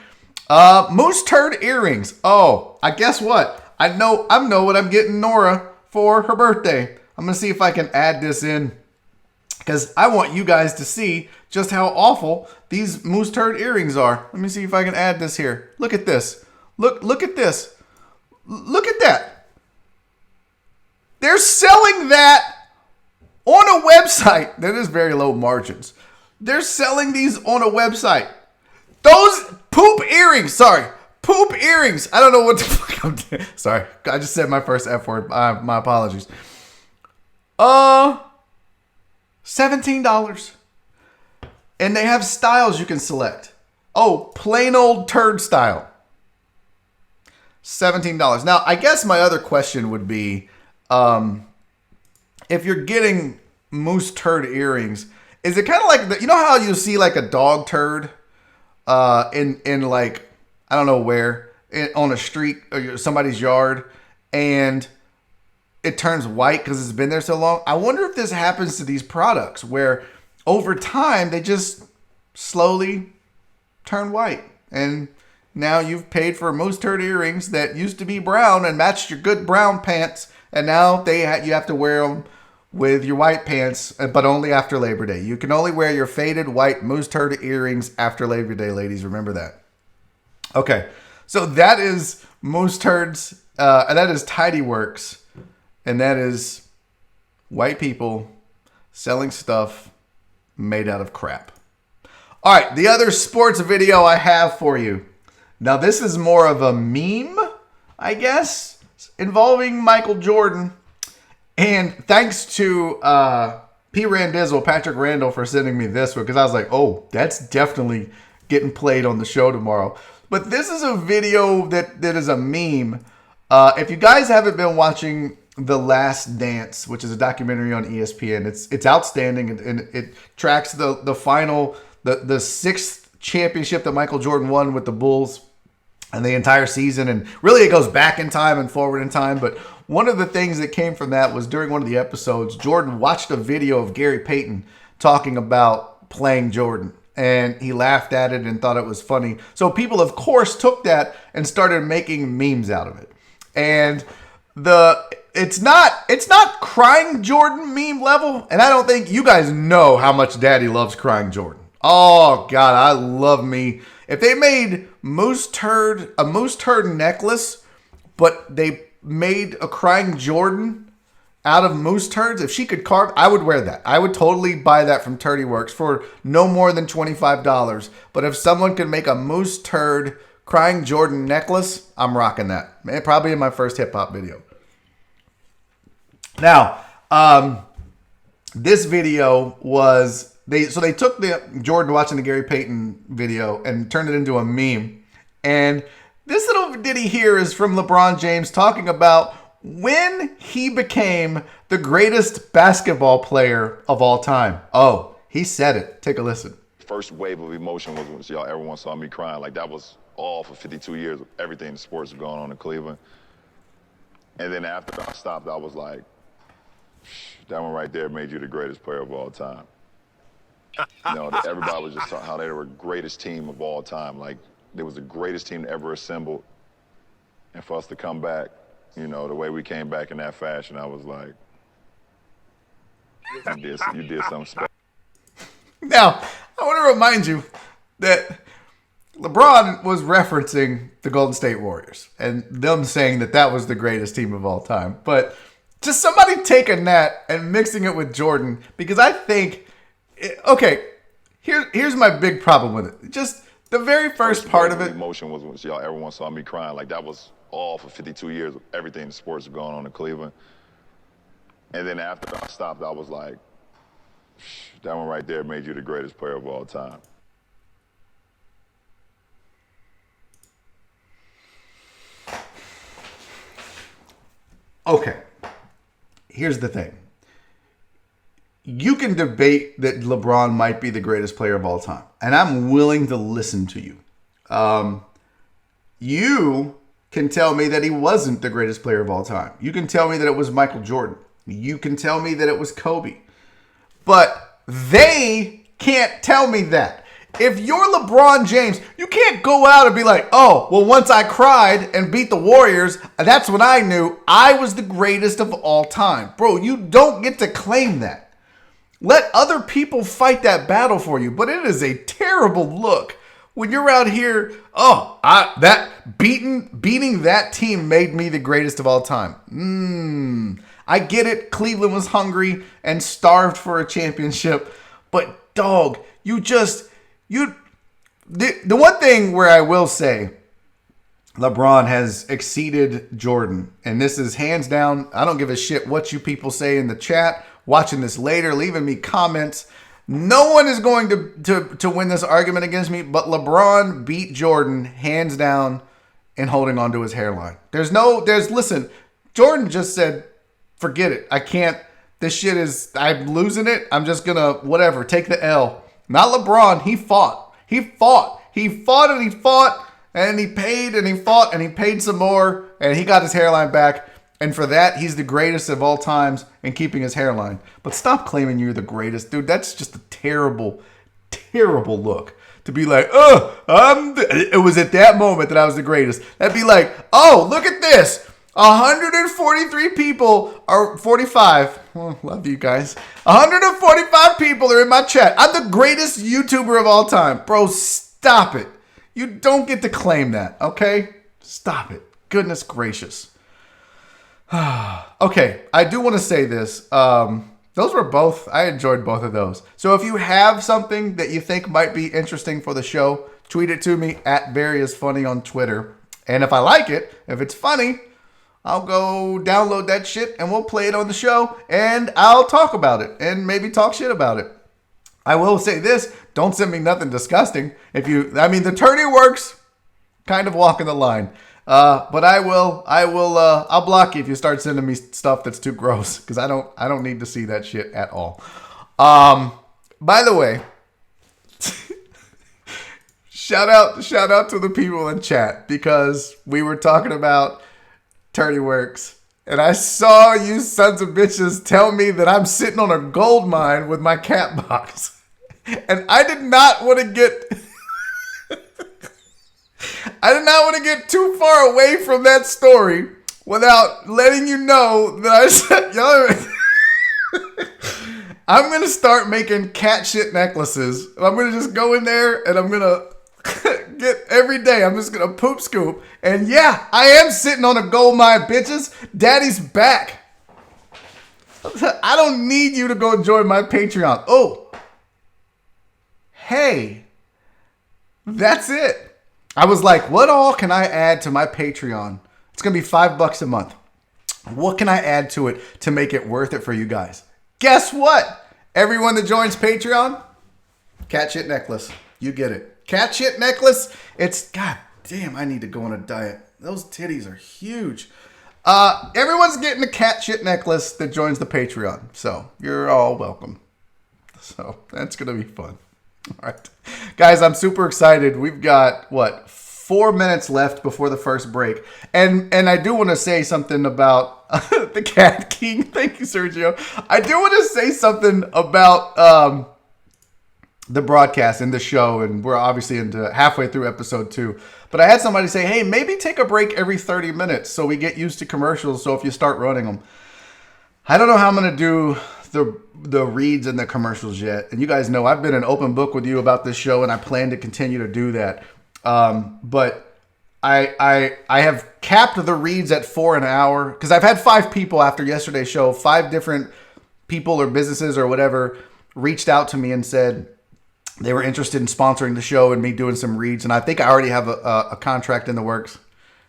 Moose turd earrings. Oh, I guess what? I know what I'm getting Nora for her birthday. I'm going to see if I can add this in because I want you guys to see just how awful these moose turd earrings are. Let me see if I can add this here. Look at this. Look at this. Look at that. They're selling that on a website that is very low margins. They're selling these on a website. Those poop earrings. Poop earrings. I don't know what the fuck I'm doing. Sorry. I just said my first F word. My apologies. $17. And they have styles you can select. Oh, plain old turd style. $17. Now, I guess my other question would be, if you're getting moose turd earrings, is it kind of like, you know how you see like a dog turd in like, I don't know where, on a street or somebody's yard, and it turns white because it's been there so long? I wonder if this happens to these products where over time they just slowly turn white. And now you've paid for moose turd earrings that used to be brown and matched your good brown pants, and now you have to wear them with your white pants, but only after Labor Day. You can only wear your faded white moose turd earrings after Labor Day, ladies. Remember that. Okay, so that is moose turds, and that is Tidy Works, and that is white people selling stuff made out of crap. All right, the other sports video I have for you. Now, this is more of a meme, I guess, involving Michael Jordan. And thanks to Patrick Randall, for sending me this one, because I was like, oh, that's definitely getting played on the show tomorrow. But this is a video that is a meme. If you guys haven't been watching The Last Dance, which is a documentary on ESPN, it's outstanding, and it tracks the final, the sixth championship that Michael Jordan won with the Bulls and the entire season. And really it goes back in time and forward in time. But one of the things that came from that was during one of the episodes, Jordan watched a video of Gary Payton talking about playing Jordan. And he laughed at it and thought it was funny. So people, of course, took that and started making memes out of it. And it's not crying Jordan meme level. And I don't think you guys know how much Daddy loves crying Jordan. Oh, God, I love me. If they made a moose turd necklace, but they made a crying Jordan out of moose turds, if she could carve, I would wear that. I would totally buy that from Turdy Works for no more than $25. But if someone could make a moose turd crying Jordan necklace, I'm rocking that. Probably in my first hip hop video. Now, this video was, they took the Jordan watching the Gary Payton video and turned it into a meme. And this little ditty here is from LeBron James talking about when he became the greatest basketball player of all time. Oh, He said it. Take a listen. First wave of emotion was when y'all everyone saw me crying. Like that was all for 52 years of everything in sports going on in Cleveland. And then after I stopped, I was like, that one right there made you the greatest player of all time. You know, everybody was just talking how they were the greatest team of all time. Like, they was the greatest team ever assembled. And for us to come back, you know, the way we came back in that fashion, I was like, you did something special. Now, I want to remind you that LeBron was referencing the Golden State Warriors and them saying that that was the greatest team of all time. But just somebody taking that and mixing it with Jordan, because I think, okay, here's my big problem with it. Just the very first part of it. Emotion was when y'all everyone saw me crying. Like that was all for 52 years of everything in sports going on in Cleveland. And then after I stopped, I was like, that one right there made you the greatest player of all time. Okay, here's the thing. You can debate that LeBron might be the greatest player of all time, and I'm willing to listen to you. You can tell me that he wasn't the greatest player of all time. You can tell me that it was Michael Jordan. You can tell me that it was Kobe. But they can't tell me that. If you're LeBron James, you can't go out and be like, oh, well, once I cried and beat the Warriors, that's when I knew I was the greatest of all time. Bro, you don't get to claim that. Let other people fight that battle for you. But it is a terrible look when you're out here, beating that team made me the greatest of all time. I get it. Cleveland was hungry and starved for a championship. But, dog, the one thing where I will say LeBron has exceeded Jordan, and this is hands down, I don't give a shit what you people say in the chat, watching this later, leaving me comments. No one is going to win this argument against me, but LeBron beat Jordan hands down in holding onto his hairline. Listen, Jordan just said, forget it. I can't, I'm losing it. I'm just going to, whatever, take the L. Not LeBron. He fought. He fought and he paid and he fought and he paid some more and he got his hairline back. And for that, he's the greatest of all times in keeping his hairline. But stop claiming you're the greatest. Dude, that's just a terrible, terrible look. To be like, it was at that moment that I was the greatest. That'd be like, oh, look at this. 143 people, or 45. Oh, love you guys. 145 people are in my chat. I'm the greatest YouTuber of all time. Bro, stop it. You don't get to claim that, okay? Stop it. Goodness gracious. Okay, I do want to say this. Those were both, I enjoyed both of those. So if you have something that you think might be interesting for the show, tweet it to me at barryisfunny on Twitter. And if I like it, if it's funny, I'll go download that shit and we'll play it on the show and I'll talk about it and maybe talk shit about it. I will say this, don't send me nothing disgusting. The tourney works, kind of walking the line. But I'll block you if you start sending me stuff that's too gross because I don't need to see that shit at all. By the way, shout out to the people in chat because we were talking about Tourney Works and I saw you sons of bitches tell me that I'm sitting on a gold mine with my cat box and I did not want to get too far away from that story without letting you know that I said, I'm going to start making cat shit necklaces. I'm going to just go in there and I'm going to get every day. I'm just going to poop scoop. And yeah, I am sitting on a gold mine, bitches. Daddy's back. I don't need you to go join my Patreon. Oh, hey, that's it. I was like, what all can I add to my Patreon? It's going to be $5 a month. What can I add to it to make it worth it for you guys? Guess what? Everyone that joins Patreon, cat shit necklace. You get it. Cat shit necklace. It's, god damn, I need to go on a diet. Those titties are huge. Everyone's getting a cat shit necklace that joins the Patreon. So you're all welcome. So that's going to be fun. All right. Guys, I'm super excited. We've got, 4 minutes left before the first break. And I do want to say something about the Cat King. Thank you, Sergio. I do want to say something about the broadcast and the show. And we're obviously into halfway through episode 2. But I had somebody say, hey, maybe take a break every 30 minutes so we get used to commercials. So if you start running them. I don't know how I'm going to do the reads and the commercials yet. And you guys know I've been an open book with you about this show, and I plan to continue to do that. But I have capped the reads at 4 an hour because I've had 5 people after yesterday's show, 5 different people or businesses or whatever reached out to me and said they were interested in sponsoring the show and me doing some reads. And I think I already have a contract in the works.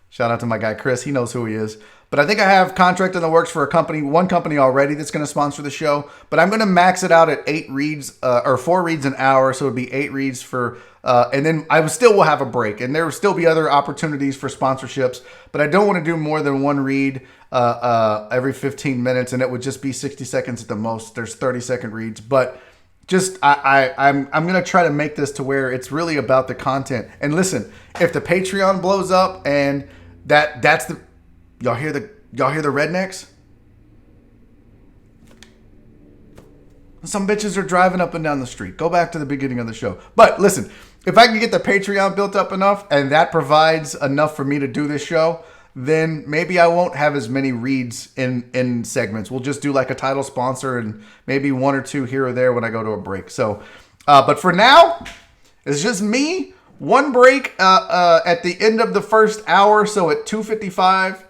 Shout out to my guy, Chris. He knows who he is. But I think I have contract in the works for one company already that's going to sponsor the show. But I'm going to max it out at 8 reads or 4 reads an hour. So it would be 8 reads for, and then I still will have a break. And there will still be other opportunities for sponsorships. But I don't want to do more than 1 read every 15 minutes. And it would just be 60 seconds at the most. There's 30-second reads. But just I'm going to try to make this to where it's really about the content. And listen, if the Patreon blows up and that's the... Y'all hear the rednecks? Some bitches are driving up and down the street. Go back to the beginning of the show. But listen, if I can get the Patreon built up enough and that provides enough for me to do this show, then maybe I won't have as many reads in segments. We'll just do like a title sponsor and maybe 1 or 2 here or there when I go to a break. So, but for now, it's just me. 1 break at the end of the first hour. So at 2:55.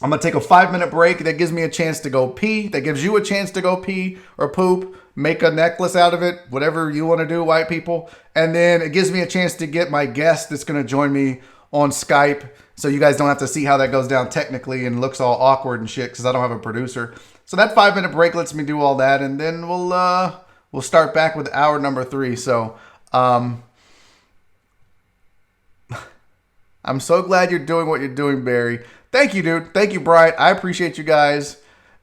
I'm going to take a 5-minute break. That gives me a chance to go pee. That gives you a chance to go pee or poop. Make a necklace out of it. Whatever you want to do, white people. And then it gives me a chance to get my guest that's going to join me on Skype. So you guys don't have to see how that goes down technically and looks all awkward and shit because I don't have a producer. So that 5-minute break lets me do all that. And then we'll start back with hour number 3. So I'm so glad you're doing what you're doing, Barry. Thank you, dude. Thank you, Brian. I appreciate you guys.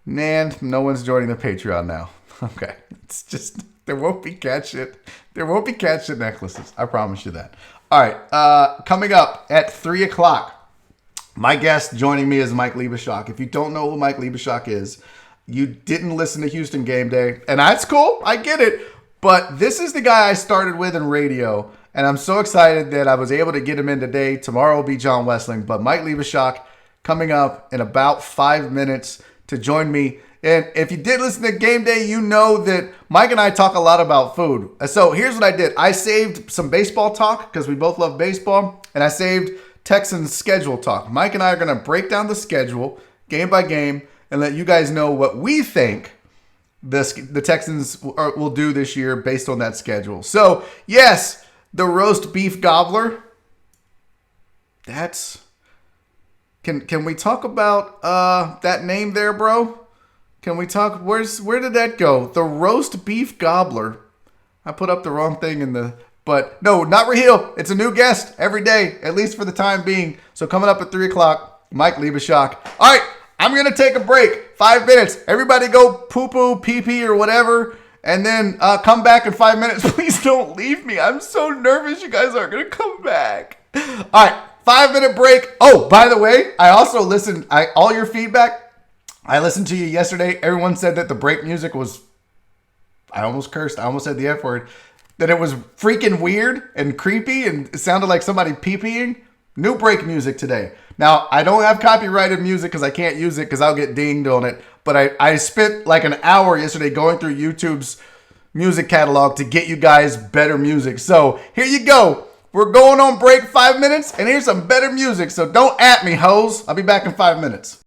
And no one's joining the Patreon now. Okay. It's just, there won't be cat shit. There won't be cat shit necklaces. I promise you that. All right. Coming up at 3 o'clock, my guest joining me is Mike Lebischak. If you don't know who Mike Lebischak is, you didn't listen to Houston Gameday. And that's cool. I get it. But this is the guy I started with in radio. And I'm so excited that I was able to get him in today. Tomorrow will be John Wessling. But Mike Lebischak coming up in about 5 minutes to join me. And if you did listen to Game Day, you know that Mike and I talk a lot about food. So here's what I did. I saved some baseball talk because we both love baseball. And I saved Texans schedule talk. Mike and I are going to break down the schedule game by game and let you guys know what we think the Texans will do this year based on that schedule. So yes, the roast beef gobbler. That's... Can we talk about that name there, bro? Can we talk? Where did that go? The roast beef gobbler. I put up the wrong thing but no, not real. It's a new guest every day, at least for the time being. So coming up at 3 o'clock, Mike Lebischak. All right, I'm gonna take a break. 5 minutes. Everybody go poo poo, pee pee, or whatever, and then come back in 5 minutes. Please don't leave me. I'm so nervous. You guys aren't gonna come back. All right. 5-minute break. Oh, by the way, I also listened. All your feedback. I listened to you yesterday. Everyone said that the break music was. I almost cursed. I almost said the F word. That it was freaking weird and creepy and it sounded like somebody pee-peeing. New break music today. Now I don't have copyrighted music because I can't use it because I'll get dinged on it. But I spent like an hour yesterday going through YouTube's music catalog to get you guys better music. So here you go. We're going on break 5 minutes, and here's some better music, so don't at me, hoes. I'll be back in 5 minutes.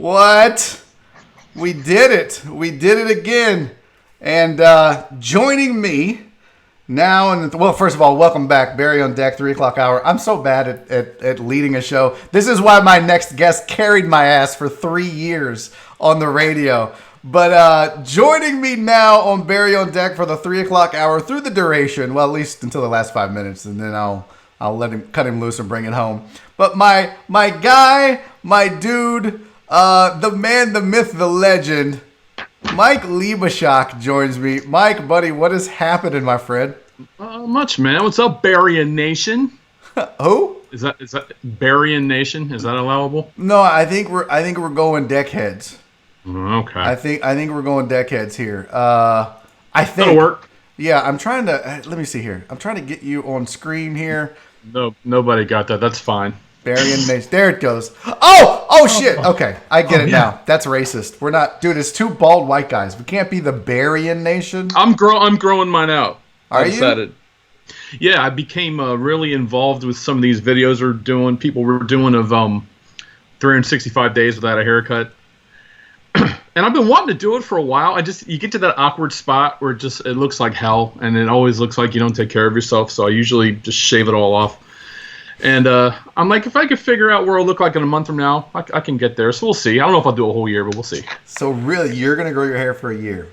What? We did it. We did it again. And joining me now, well, first of all, welcome back, Barry on Deck, 3 o'clock hour. I'm so bad at leading a show. This is why my next guest carried my ass for 3 years on the radio. But joining me now on Barry on Deck for the 3 o'clock hour through the duration, well, at least until the last 5 minutes, and then I'll cut him loose and bring it home. But my guy, my dude, the man, the myth, the legend, Mike Lebischak joins me. Mike, buddy, what is happening, my friend? Much, man. What's up, Barryan Nation? Who? Is that Barryan Nation? Is that allowable? No, I think we're going deckheads. Okay. I think we're going deckheads here. I think that'll work. Yeah, I'm trying to. Let me see here. I'm trying to get you on screen here. No, nobody got that. That's fine. Barrying Nation. There it goes. Oh shit. Okay, I get it now. That's racist. We're not, dude. It's two bald white guys. We can't be the Barryan Nation. I'm growing mine out. Are I decided. You? Yeah, I became really involved with some of these videos people were doing of 365 days without a haircut. And I've been wanting to do it for a while. You get to that awkward spot where it looks like hell, and it always looks like you don't take care of yourself. So I usually just shave it all off. And I'm like, if I could figure out where I'll look like in a month from now, I can get there. So we'll see. I don't know if I'll do a whole year, but we'll see. So really, you're gonna grow your hair for a year?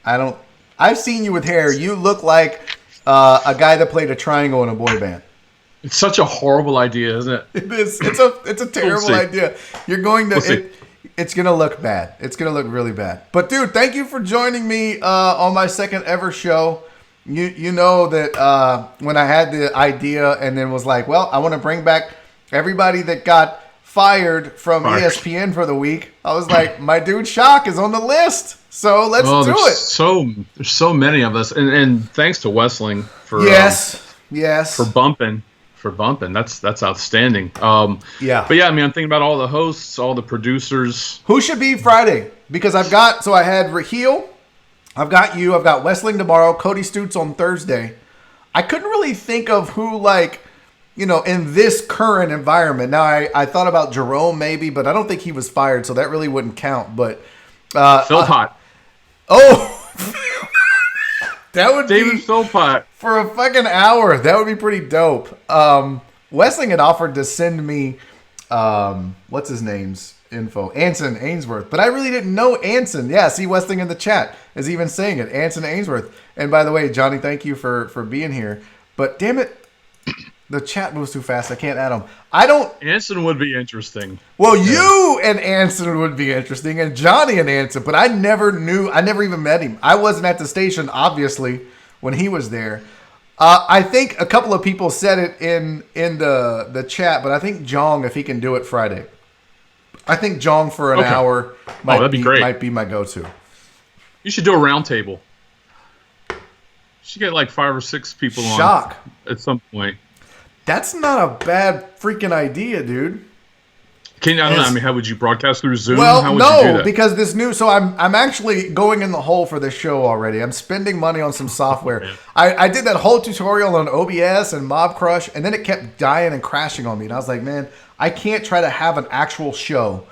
I've seen you with hair. You look like a guy that played a triangle in a boy band. It's such a horrible idea, isn't it? It is. It's a terrible idea. You're going to. It's gonna look bad. It's gonna look really bad. But dude, thank you for joining me on my second ever show. You know that when I had the idea and then was like, well, I want to bring back everybody that got fired from ESPN for the week. I was like, my dude Shock is on the list, so let's do it. There's so many of us, and thanks to Westling for yes for bumping. That's outstandanding. Yeah. But yeah, I mean, I'm thinking about all the hosts, all the producers. Who should be Friday? Because I had Raheel, I've got you, I've got Westling tomorrow, Cody Stutes on Thursday. I couldn't really think of who, in this current environment. Now, I thought about Jerome maybe, but I don't think he was fired, so that really wouldn't count. But Philpott. That would David Philpott. For a fucking hour. That would be pretty dope. Westling had offered to send me, what's his name's info? Anson Ainsworth. But I really didn't know Anson. Yeah, see Westling in the chat is even saying it. Anson Ainsworth. And by the way, Johnny, thank you for being here. But damn it, the chat moves too fast. I can't add him. Anson would be interesting. Well, yeah. You and Anson would be interesting, and Johnny and Anson, but I never even met him. I wasn't at the station, obviously, when he was there. I think a couple of people said it in the chat, but I think Jong, if he can do it Friday. I think Jong for an hour that'd be great. Might be my go-to. You should do a round table. You should get like 5 or 6 people on at some point. That's not a bad freaking idea, dude. How would you broadcast through Zoom? Well, how would you do that? Because this new. So I'm actually going in the hole for this show already. I'm spending money on some software. Yeah. I did that whole tutorial on OBS and Mob Crush, and then it kept dying and crashing on me. And I was like, man, I can't try to have an actual show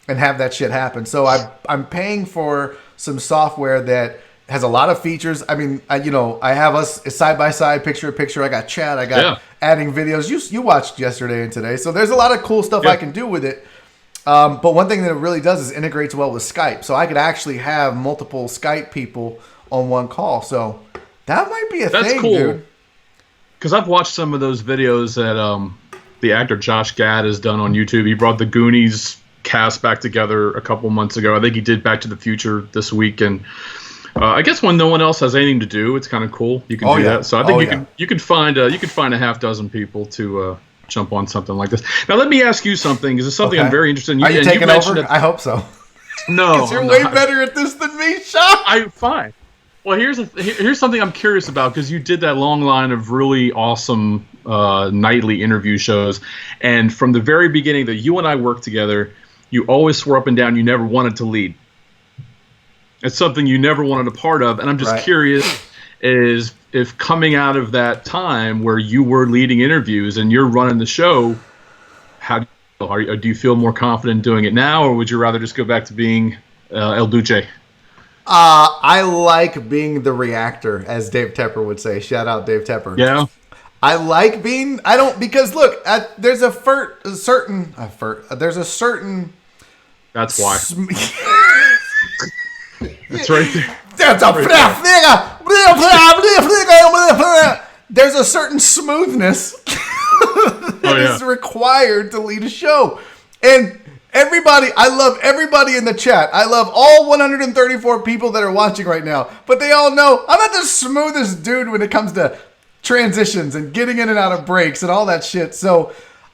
and have that shit happen. So I'm paying for some software that has a lot of features. I mean, I have us side by side, picture to picture. I got chat. I got adding videos. You watched yesterday and today, so there's a lot of cool stuff I can do with it. But one thing that it really does is integrates well with Skype, so I could actually have multiple Skype people on one call. So that might be a thing, That's cool. Dude. Because I've watched some of those videos that the actor Josh Gad has done on YouTube. He brought the Goonies cast back together a couple months ago. I think he did Back to the Future this week, and I guess when no one else has anything to do, it's kind of cool. You can do that. So I think you could find a half dozen people to jump on something like this. Now let me ask you something. Is this something I'm very interested in? Are you taking over? I hope so. No, because you're way better at this than me, Sean. I'm fine. Well, here's something I'm curious about, because you did that long line of really awesome nightly interview shows, and from the very beginning that you and I worked together, you always swore up and down you never wanted to lead. It's something you never wanted a part of, and I'm just curious is if coming out of that time where you were leading interviews and you're running the show, how Do you feel more confident doing it now, or would you rather just go back to being El Duce? I like being the reactor, as Dave Tepper would say. Shout out Dave Tepper. Yeah. I like being. I don't because look, there's a certain. That's why. That's right there. There's a certain smoothness that is required to lead a show, and everybody. I love everybody in the chat. I love all 134 people that are watching right now. But they all know I'm not the smoothest dude when it comes to transitions and getting in and out of breaks and all that shit. So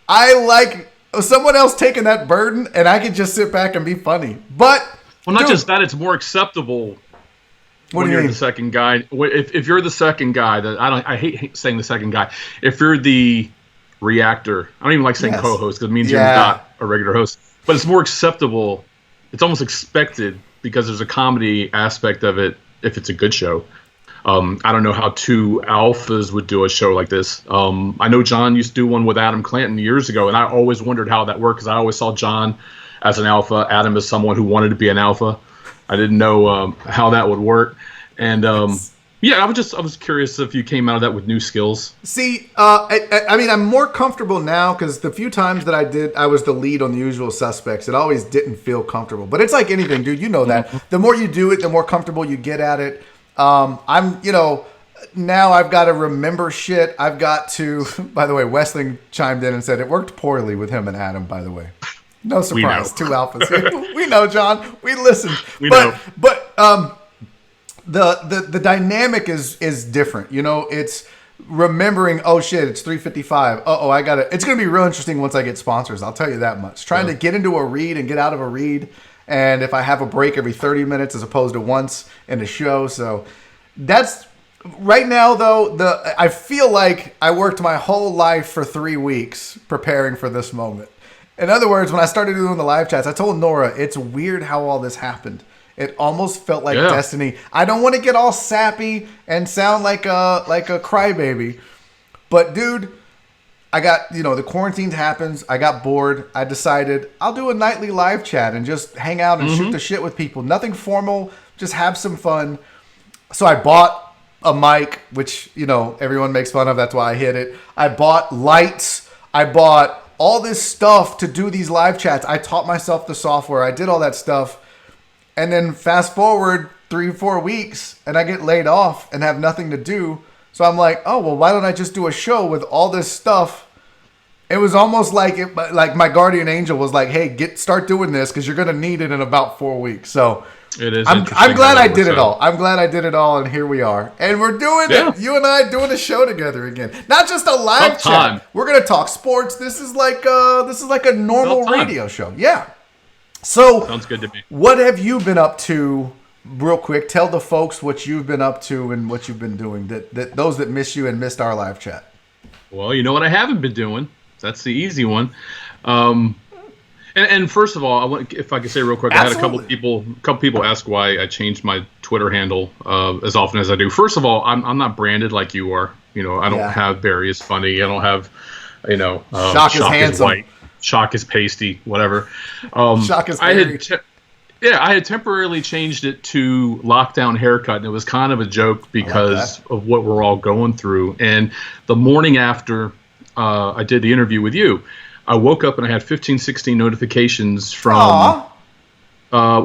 I like someone else taking that burden, and I can just sit back and be funny. But not just that, it's more acceptable when you're the second guy. If you're the second guy, I hate saying the second guy. If you're the reactor, I don't even like saying co-host because it means you're not a regular host. But it's more acceptable. It's almost expected because there's a comedy aspect of it if it's a good show. I don't know how two alphas would do a show like this. I know John used to do one with Adam Clanton years ago, and I always wondered how that worked because I always saw John as an alpha, Adam as someone who wanted to be an alpha. I didn't know how that would work. And I was curious if you came out of that with new skills. See, I mean, I'm more comfortable now because the few times that I was the lead on The Usual Suspects. It always didn't feel comfortable. But it's like anything, dude. You know that. The more you do it, the more comfortable you get at it. Now I've got to remember shit. I've got to, by the way, Westling chimed in and said it worked poorly with him and Adam, by the way. No surprise. Two alphas. We know, John. We listened. But the dynamic is different. You know, it's remembering, oh shit, it's 3:55. It's going to be real interesting once I get sponsors. I'll tell you that much. Trying to get into a read and get out of a read. And if I have a break every 30 minutes as opposed to once in a show. So that's right now, though, I feel like I worked my whole life for 3 weeks preparing for this moment. In other words, when I started doing the live chats, I told Nora, it's weird how all this happened. It almost felt like destiny. I don't want to get all sappy and sound like a crybaby. But, dude, I got, the quarantine happens. I got bored. I decided I'll do a nightly live chat and just hang out and shoot the shit with people. Nothing formal. Just have some fun. So I bought a mic, which, everyone makes fun of. That's why I hit it. I bought lights. I bought all this stuff to do these live chats. I taught myself the software. I did all that stuff. And then fast forward 3-4 weeks and I get laid off and have nothing to do. So I'm like, oh, well, why don't I just do a show with all this stuff? It was almost like my guardian angel was like, hey, start doing this because you're going to need it in about 4 weeks. So it is. I'm glad I did it all. I'm glad I did it all. And here we are. And we're doing it. You and I doing a show together again. Not just a live chat. We're going to talk sports. This is like a normal radio show. Yeah. So sounds good to me. What have you been up to? Real quick, tell the folks what you've been up to and what you've been doing. That those that miss you and missed our live chat. Well, you know what I haven't been doing. That's the easy one. And first of all, if I could say real quick, Absolutely. I had a couple people ask why I changed my Twitter handle as often as I do. First of all, I'm not branded like you are. I don't have Barry is funny. I don't have Shock is handsome. Is white. Shock is pasty. Whatever. Shock is hairy. I had temporarily changed it to Lockdown Haircut, and it was kind of a joke because of what we're all going through. And the morning after I did the interview with you, I woke up and I had 15, 16 notifications from. I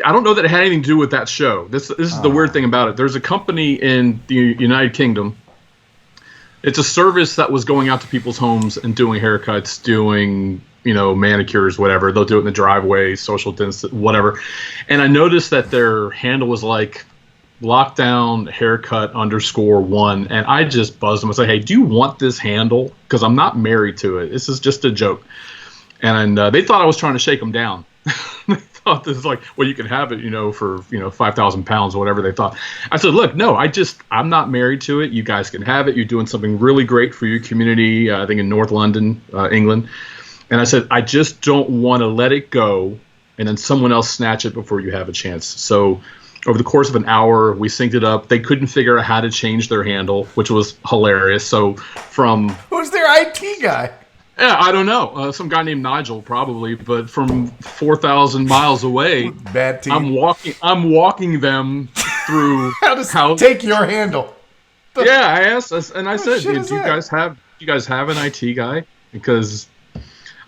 don't know that it had anything to do with that show. This is the weird thing about it. There's a company in the United Kingdom. It's a service that was going out to people's homes and doing haircuts, doing manicures, whatever. They'll do it in the driveway, social distance, whatever. And I noticed that their handle was like Lockdown Haircut _1, and I just buzzed them and said, hey, do you want this handle? Because I'm not married to it. This is just a joke. And they thought I was trying to shake them down. They thought this is like, well, you can have it, for 5,000 pounds or whatever they thought. I said, look, no, I'm not married to it. You guys can have it. You're doing something really great for your community. I think in North London, England. And I said, I just don't want to let it go and then someone else snatch it before you have a chance. So over the course of an hour, we synced it up. They couldn't figure out how to change their handle, which was hilarious. So from... Who's their IT guy? Yeah, I don't know. Some guy named Nigel, probably, but from 4,000 miles away, Bad team. I'm walking them through how to take your handle. Yeah, I asked, and I said, shit do you guys have an IT guy? Because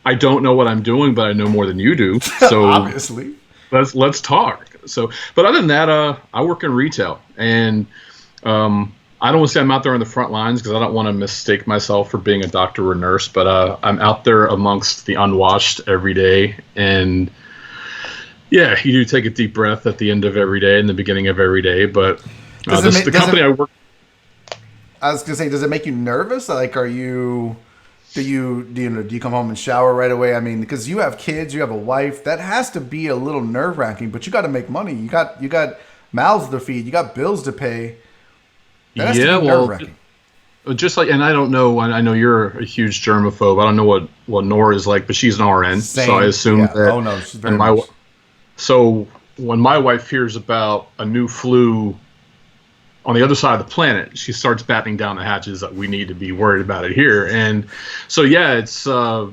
I don't know what I'm doing, but I know more than you do. So obviously, let's talk. So, but other than that, I work in retail, and I don't want to say I'm out there on the front lines because I don't want to mistake myself for being a doctor or nurse, but I'm out there amongst the unwashed every day. And yeah, you do take a deep breath at the end of every day and the beginning of every day. But the company I work. I was gonna say, does it make you nervous? Like, do you come home and shower right away? I mean, because you have kids, you have a wife, that has to be a little nerve wracking. But you got to make money. You got mouths to feed. You got bills to pay. That has to be nerve-wracking. Just like, and I don't know. I know you're a huge germaphobe. I don't know what Nora is like, but she's an RN, Same. so I assume that. Oh no, she's very much. So when my wife hears about a new flu on the other side of the planet, she starts battening down the hatches that we need to be worried about it here. And so yeah, it's I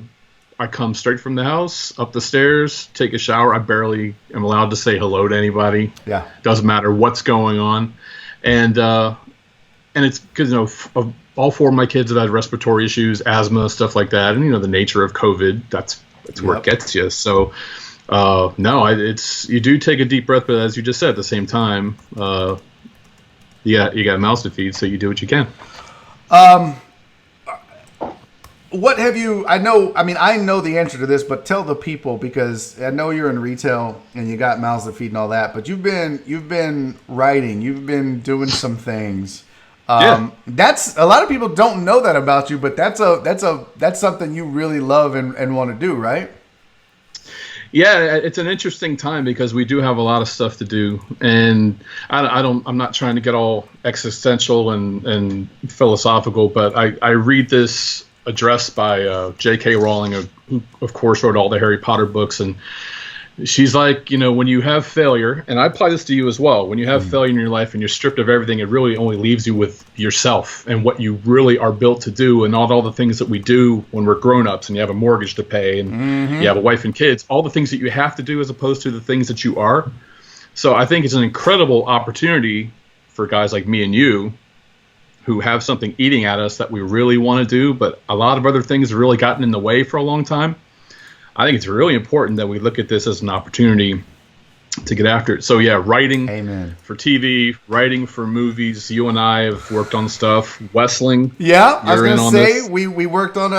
come straight from the house, up the stairs, take a shower. I barely am allowed to say hello to anybody. Yeah, doesn't matter what's going on, and it's because, all four of my kids have had respiratory issues, asthma, stuff like that. And, the nature of COVID, that's where it gets you. So, you do take a deep breath, but as you just said, at the same time, you got mouths to feed, so you do what you can. What have you, I know the answer to this, but tell the people, because I know you're in retail and you got mouths to feed and all that, but you've been writing, you've been doing some things. That's, a lot of people don't know that about you, but that's something you really love and want to do, right? Yeah, it's an interesting time because we do have a lot of stuff to do, and I'm not trying to get all existential and philosophical, but I read this address by J.K. Rowling, who of course wrote all the Harry Potter books, and she's like, when you have failure, and I apply this to you as well, when you have failure in your life and you're stripped of everything, it really only leaves you with yourself and what you really are built to do, and all the things that we do when we're grown-ups and you have a mortgage to pay and you have a wife and kids, all the things that you have to do as opposed to the things that you are. So I think it's an incredible opportunity for guys like me and you who have something eating at us that we really want to do, but a lot of other things have really gotten in the way for a long time. I think it's really important that we look at this as an opportunity to get after it. So yeah, writing for TV, writing for movies. You and I have worked on stuff. Wrestling. Yeah, I was gonna say we worked on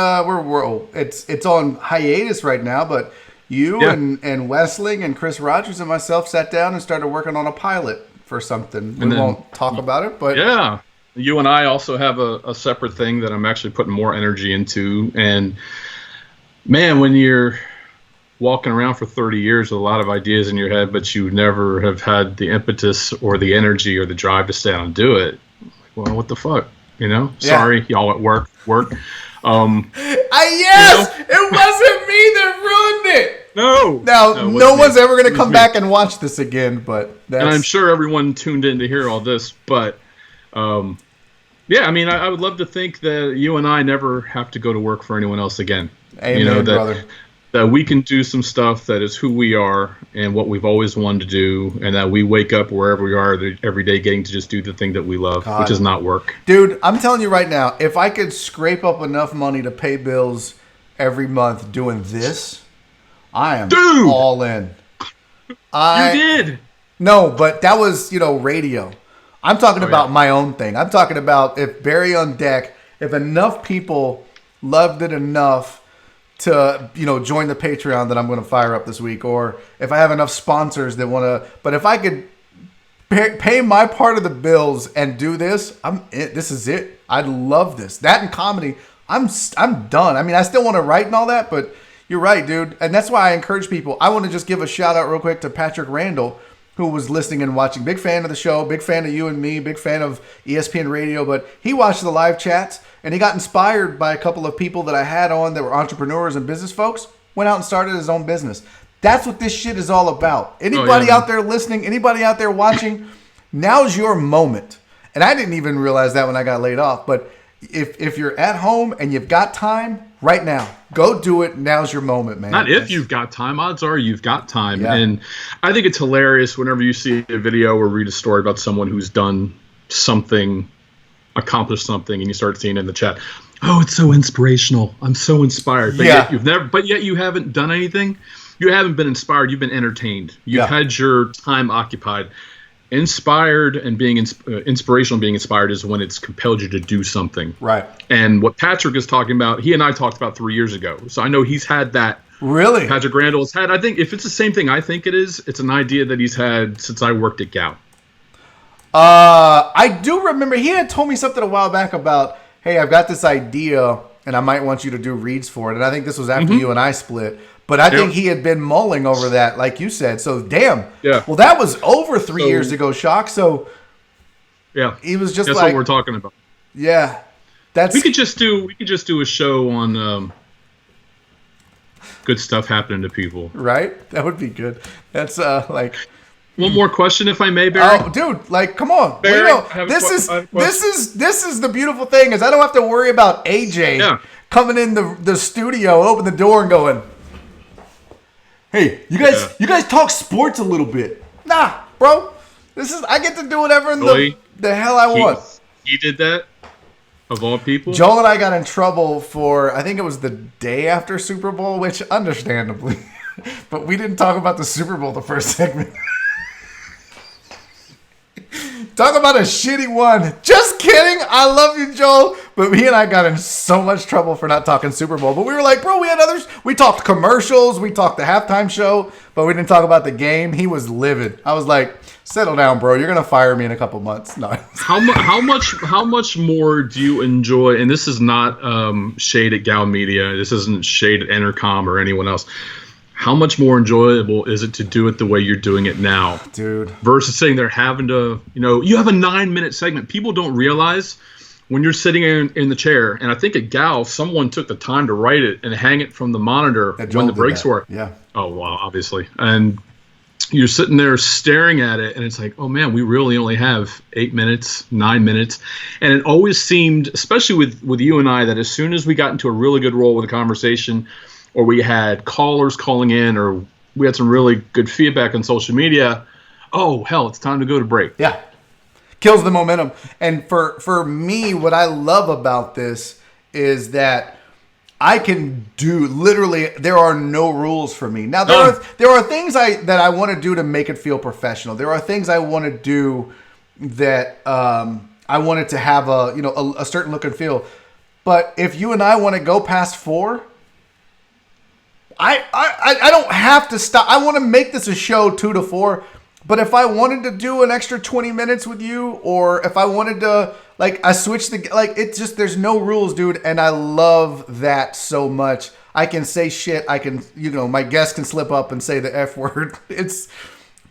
it's on hiatus right now, but you and Wrestling and Chris Rogers and myself sat down and started working on a pilot for something. We won't talk about it, but yeah. You and I also have a separate thing that I'm actually putting more energy into. And man, when you're walking around for 30 years with a lot of ideas in your head, but you never have had the impetus or the energy or the drive to stay out and do it, well, what the fuck? Sorry, y'all at work. It wasn't me that ruined it. No. No one's ever going to come back and watch this again, but and I'm sure everyone tuned in to hear all this, but I would love to think that you and I never have to go to work for anyone else again. Amen, brother. That we can do some stuff that is who we are and what we've always wanted to do, and that we wake up wherever we are every day getting to just do the thing that we love, which is not work. Dude, I'm telling you right now, if I could scrape up enough money to pay bills every month doing this, I am all in. You did. No, but that was, radio. I'm talking about my own thing. I'm talking about if Barry on Deck, if enough people loved it enough to, join the Patreon that I'm going to fire up this week, or if I have enough sponsors that want to, but if I could pay my part of the bills and do this, this is it. I love this. That and comedy, I'm done. I mean, I still want to write and all that, but you're right, dude. And that's why I encourage people. I want to just give a shout out real quick to Patrick Randall, who was listening and watching. Big fan of the show, big fan of you and me, big fan of ESPN Radio, but he watched the live chats and he got inspired by a couple of people that I had on that were entrepreneurs and business folks, went out and started his own business. That's what this shit is all about. Anybody out there listening, anybody out there watching, now's your moment. And I didn't even realize that when I got laid off, but if you're at home and you've got time, right now. Go do it. Now's your moment, man. Not if you've got time. Odds are you've got time. Yeah. And I think it's hilarious whenever you see a video or read a story about someone who's done something, accomplished something, and you start seeing it in the chat, oh, it's so inspirational. I'm so inspired. But yet you haven't done anything. You haven't been inspired. You've been entertained. You've had your time occupied. Inspired and being inspirational, being inspired is when it's compelled you to do something. Right. And what Patrick is talking about, he and I talked about 3 years ago. So I know he's had that. Really? Patrick Randall has had, I think if it's the same thing I think it is, it's an idea that he's had since I worked at Gout. I do remember he had told me something a while back about, hey, I've got this idea and I might want you to do reads for it. And I think this was after you and I split. But I think he had been mulling over that, like you said. So, damn. Yeah. Well, that was over 3 years ago, Shock. So, he was just that's what we're talking about. Yeah. We could just do a show on good stuff happening to people. Right? That would be good. That's like... One more question, if I may, Barry. Oh, dude! Like, come on, Barry, this is the beautiful thing is I don't have to worry about AJ coming in the studio, open the door, and going, "Hey, you guys talk sports a little bit." Nah, bro. I get to do whatever the hell I want. He did that, of all people. Joel and I got in trouble for I think it was the day after Super Bowl, which understandably, but we didn't talk about the Super Bowl the first segment. Talk about a shitty one. Just kidding. I love you, Joel. But me and I got in so much trouble for not talking Super Bowl. But we were like, bro, we had others. We talked commercials. We talked the halftime show. But we didn't talk about the game. He was livid. I was like, settle down, bro. You're going to fire me in a couple months. No. How much more do you enjoy, and this is not shade at Gal Media. This isn't shade at Entercom or anyone else. How much more enjoyable is it to do it the way you're doing it now? Dude. Versus sitting there having to, you have a 9-minute segment. People don't realize when you're sitting in the chair, and I think at Gal, someone took the time to write it and hang it from the monitor when the breaks were. Yeah. Oh, wow, obviously. And you're sitting there staring at it, and it's like, oh, man, we really only have 8 minutes, 9 minutes. And it always seemed, especially with you and I, that as soon as we got into a really good roll with a conversation, or we had callers calling in, or we had some really good feedback on social media, oh, hell, it's time to go to break. Yeah. Kills the momentum. And for me, what I love about this is that I can do, literally, there are no rules for me. Now, there are things that I want to do to make it feel professional. There are things I want to do that I want it to have a certain look and feel. But if you and I want to go past 4... I don't have to stop. I want to make this a show 2 to 4. But if I wanted to do an extra 20 minutes with you, or if I wanted to, I switch it's just, there's no rules, dude. And I love that so much. I can say shit. I can, my guest can slip up and say the F word.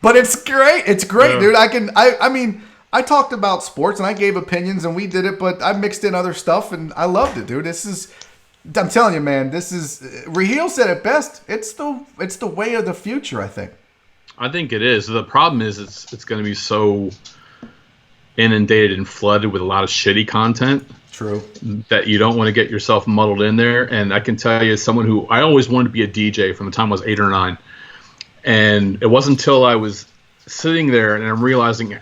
But it's great. It's great, dude. I mean, I talked about sports and I gave opinions and we did it, but I mixed in other stuff and I loved it, dude. I'm telling you, man, Raheel said it best. It's the way of the future, I think. I think it is. The problem is it's going to be so inundated and flooded with a lot of shitty content. True. That you don't want to get yourself muddled in there. And I can tell you, as someone who, I always wanted to be a DJ from the time I was 8 or 9. And it wasn't until I was sitting there and I'm realizing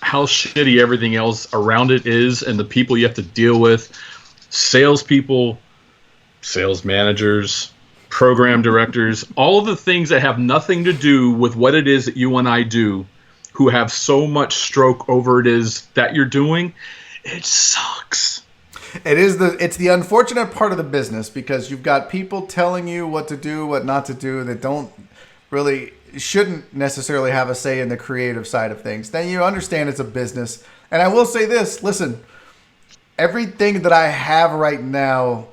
how shitty everything else around it is and the people you have to deal with, salespeople, sales managers, program directors, all of the things that have nothing to do with what it is that you and I do, who have so much stroke over it is that you're doing, it sucks. It's the unfortunate part of the business because you've got people telling you what to do, what not to do, that shouldn't necessarily have a say in the creative side of things. Then you understand it's a business. And I will say this, listen, everything that I have right now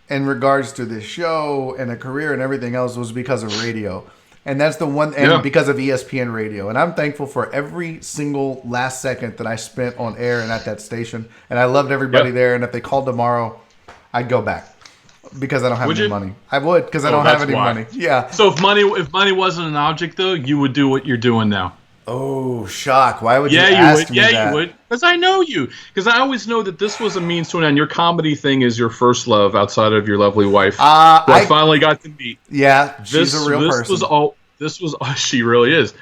in regards to this show and a career and everything else was because of radio. And that's the one, and because of ESPN radio. And I'm thankful for every single last second that I spent on air and at that station. And I loved everybody there. And if they called tomorrow, I'd go back because I don't have any money. I would because I don't have any money. Yeah. So if money wasn't an object, though, you would do what you're doing now. Oh, shock. Why would Yeah, you you ask would. me Yeah, that? you would. Because I know you. Because I always know that this was a means to an end. Your comedy thing is your first love outside of your lovely wife, who I finally got to meet. Yeah, she's a real person. She really is.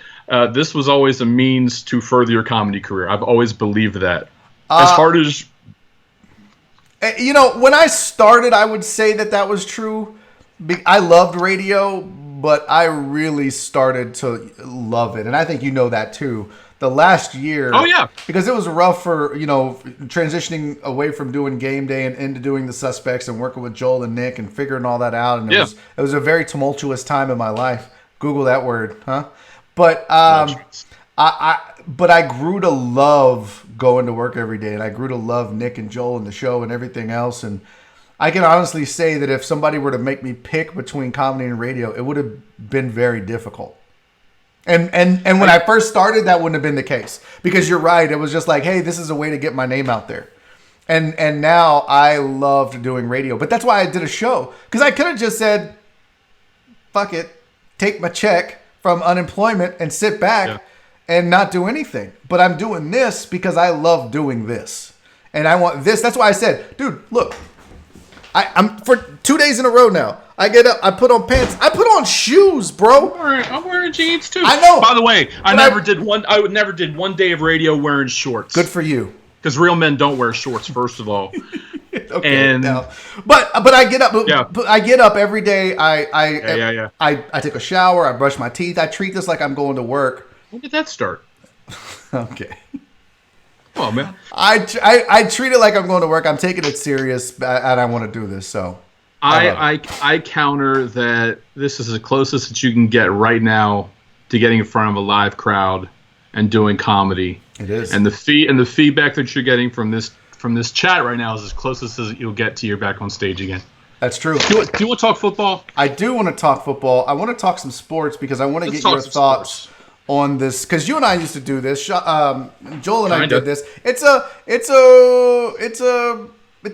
This was always a means to further your comedy career. I've always believed that. As hard as... You know, when I started, I would say that was true. I loved radio, but I really started to love it. And I think you know that too. The last year. Oh, yeah. Because it was rough for, transitioning away from doing game day and into doing the suspects and working with Joel and Nick and figuring all that out. And it was a very tumultuous time in my life. Google that word, huh? But I grew to love going to work every day, and I grew to love Nick and Joel and the show and everything else. And I can honestly say that if somebody were to make me pick between comedy and radio, it would have been very difficult. And when I first started, that wouldn't have been the case, because you're right. It was just like, hey, this is a way to get my name out there. And now I loved doing radio, but that's why I did a show, because I could have just said, fuck it, take my check from unemployment and sit back and not do anything. But I'm doing this because I love doing this. And I want this. That's why I said, dude, look, I'm for 2 days in a row now. I get up, I put on pants, I put on shoes, bro. I'm wearing jeans too. I know. By the way, I never did one day of radio wearing shorts. Good for you. Because real men don't wear shorts, first of all. Okay, but I get up. Yeah. But I get up every day. I take a shower. I brush my teeth. I treat this like I'm going to work. When did that start? Okay. Come on, man. I treat it like I'm going to work. I'm taking it serious, and I want to do this. So I counter that this is the closest that you can get right now to getting in front of a live crowd and doing comedy. It is. And the feedback that you're getting from this chat right now is as closest as you'll get to you're back on stage again. That's true. Do you want to talk football? I do want to talk football. I want to talk some sports because I want to get your thoughts on this. Because you and I used to do this. Joel and I did this. It's a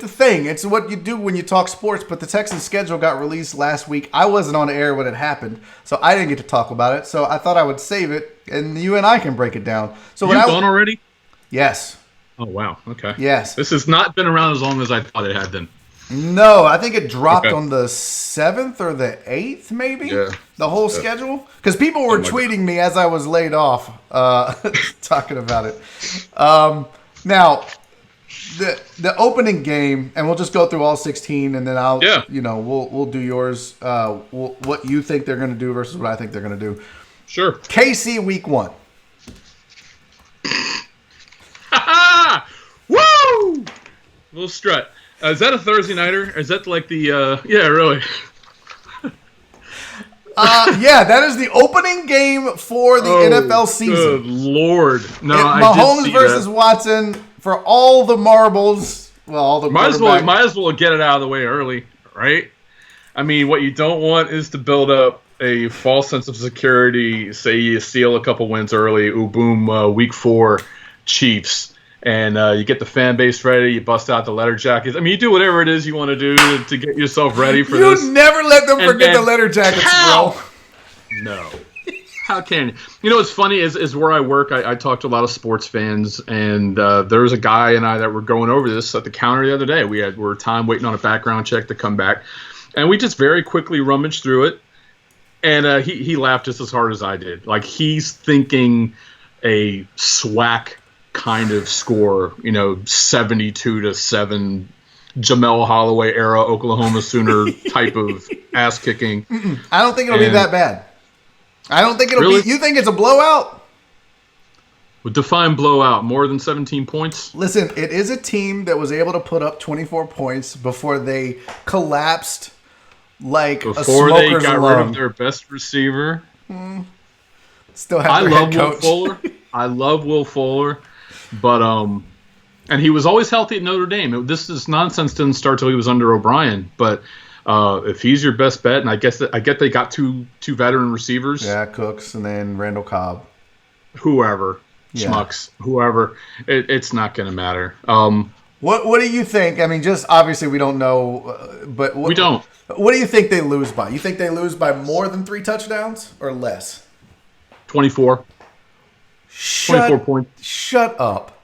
thing. It's what you do when you talk sports. But the Texans schedule got released last week. I wasn't on the air when it happened, so I didn't get to talk about it. So I thought I would save it, and you and I can break it down. So you've gone already? Yes. Oh, wow. Okay. Yes. This has not been around as long as I thought it had been. No, I think it dropped on the 7th or the 8th, maybe? Yeah. The whole schedule? Because people were tweeting me as I was laid off talking about it. Now, the opening game, and we'll just go through all 16, and then we'll do yours, what you think they're going to do versus what I think they're going to do. Sure. KC week 1. Woo! Little strut. Is that a Thursday nighter? Is that like the yeah, really? Yeah, that is the opening game for the NFL season. Good Lord. No, Mahomes versus Watson for all the marbles. Well, all the might as well get it out of the way early, right? I mean, what you don't want is to build up a false sense of security. Say you steal a couple wins early. Ooh, boom, week 4, Chiefs. And you get the fan base ready. You bust out the letter jackets. I mean, you do whatever it is you want to do to get yourself ready for this. You never let them forget the letter jackets, bro. No. How can you? You know what's funny is where I work, I talk to a lot of sports fans, and there was a guy and I that were going over this at the counter the other day. We were time waiting on a background check to come back. And we just very quickly rummaged through it. And he laughed just as hard as I did. Like, he's thinking a SWAC kind of score, 72-7, Jamel Holloway era Oklahoma Sooner type of ass kicking. I don't think it'll be that bad. I don't think it'll be. You think it's a blowout? Would define blowout more than 17 points? Listen, it is a team that was able to put up 24 points before they collapsed like a smoker's lung. Before they got rid of their best receiver. Still have their head coach. I love Will Fuller. But and he was always healthy at Notre Dame. This nonsense didn't start till he was under O'Brien. But if he's your best bet, and I get they got two veteran receivers. Yeah, Cooks and then Randall Cobb. Whoever, Schmucks, whoever, it's not going to matter. What do you think? I mean, just obviously we don't know, but we don't. What do you think they lose by? You think they lose by more than 3 touchdowns or less? 24. 24 points. Shut up.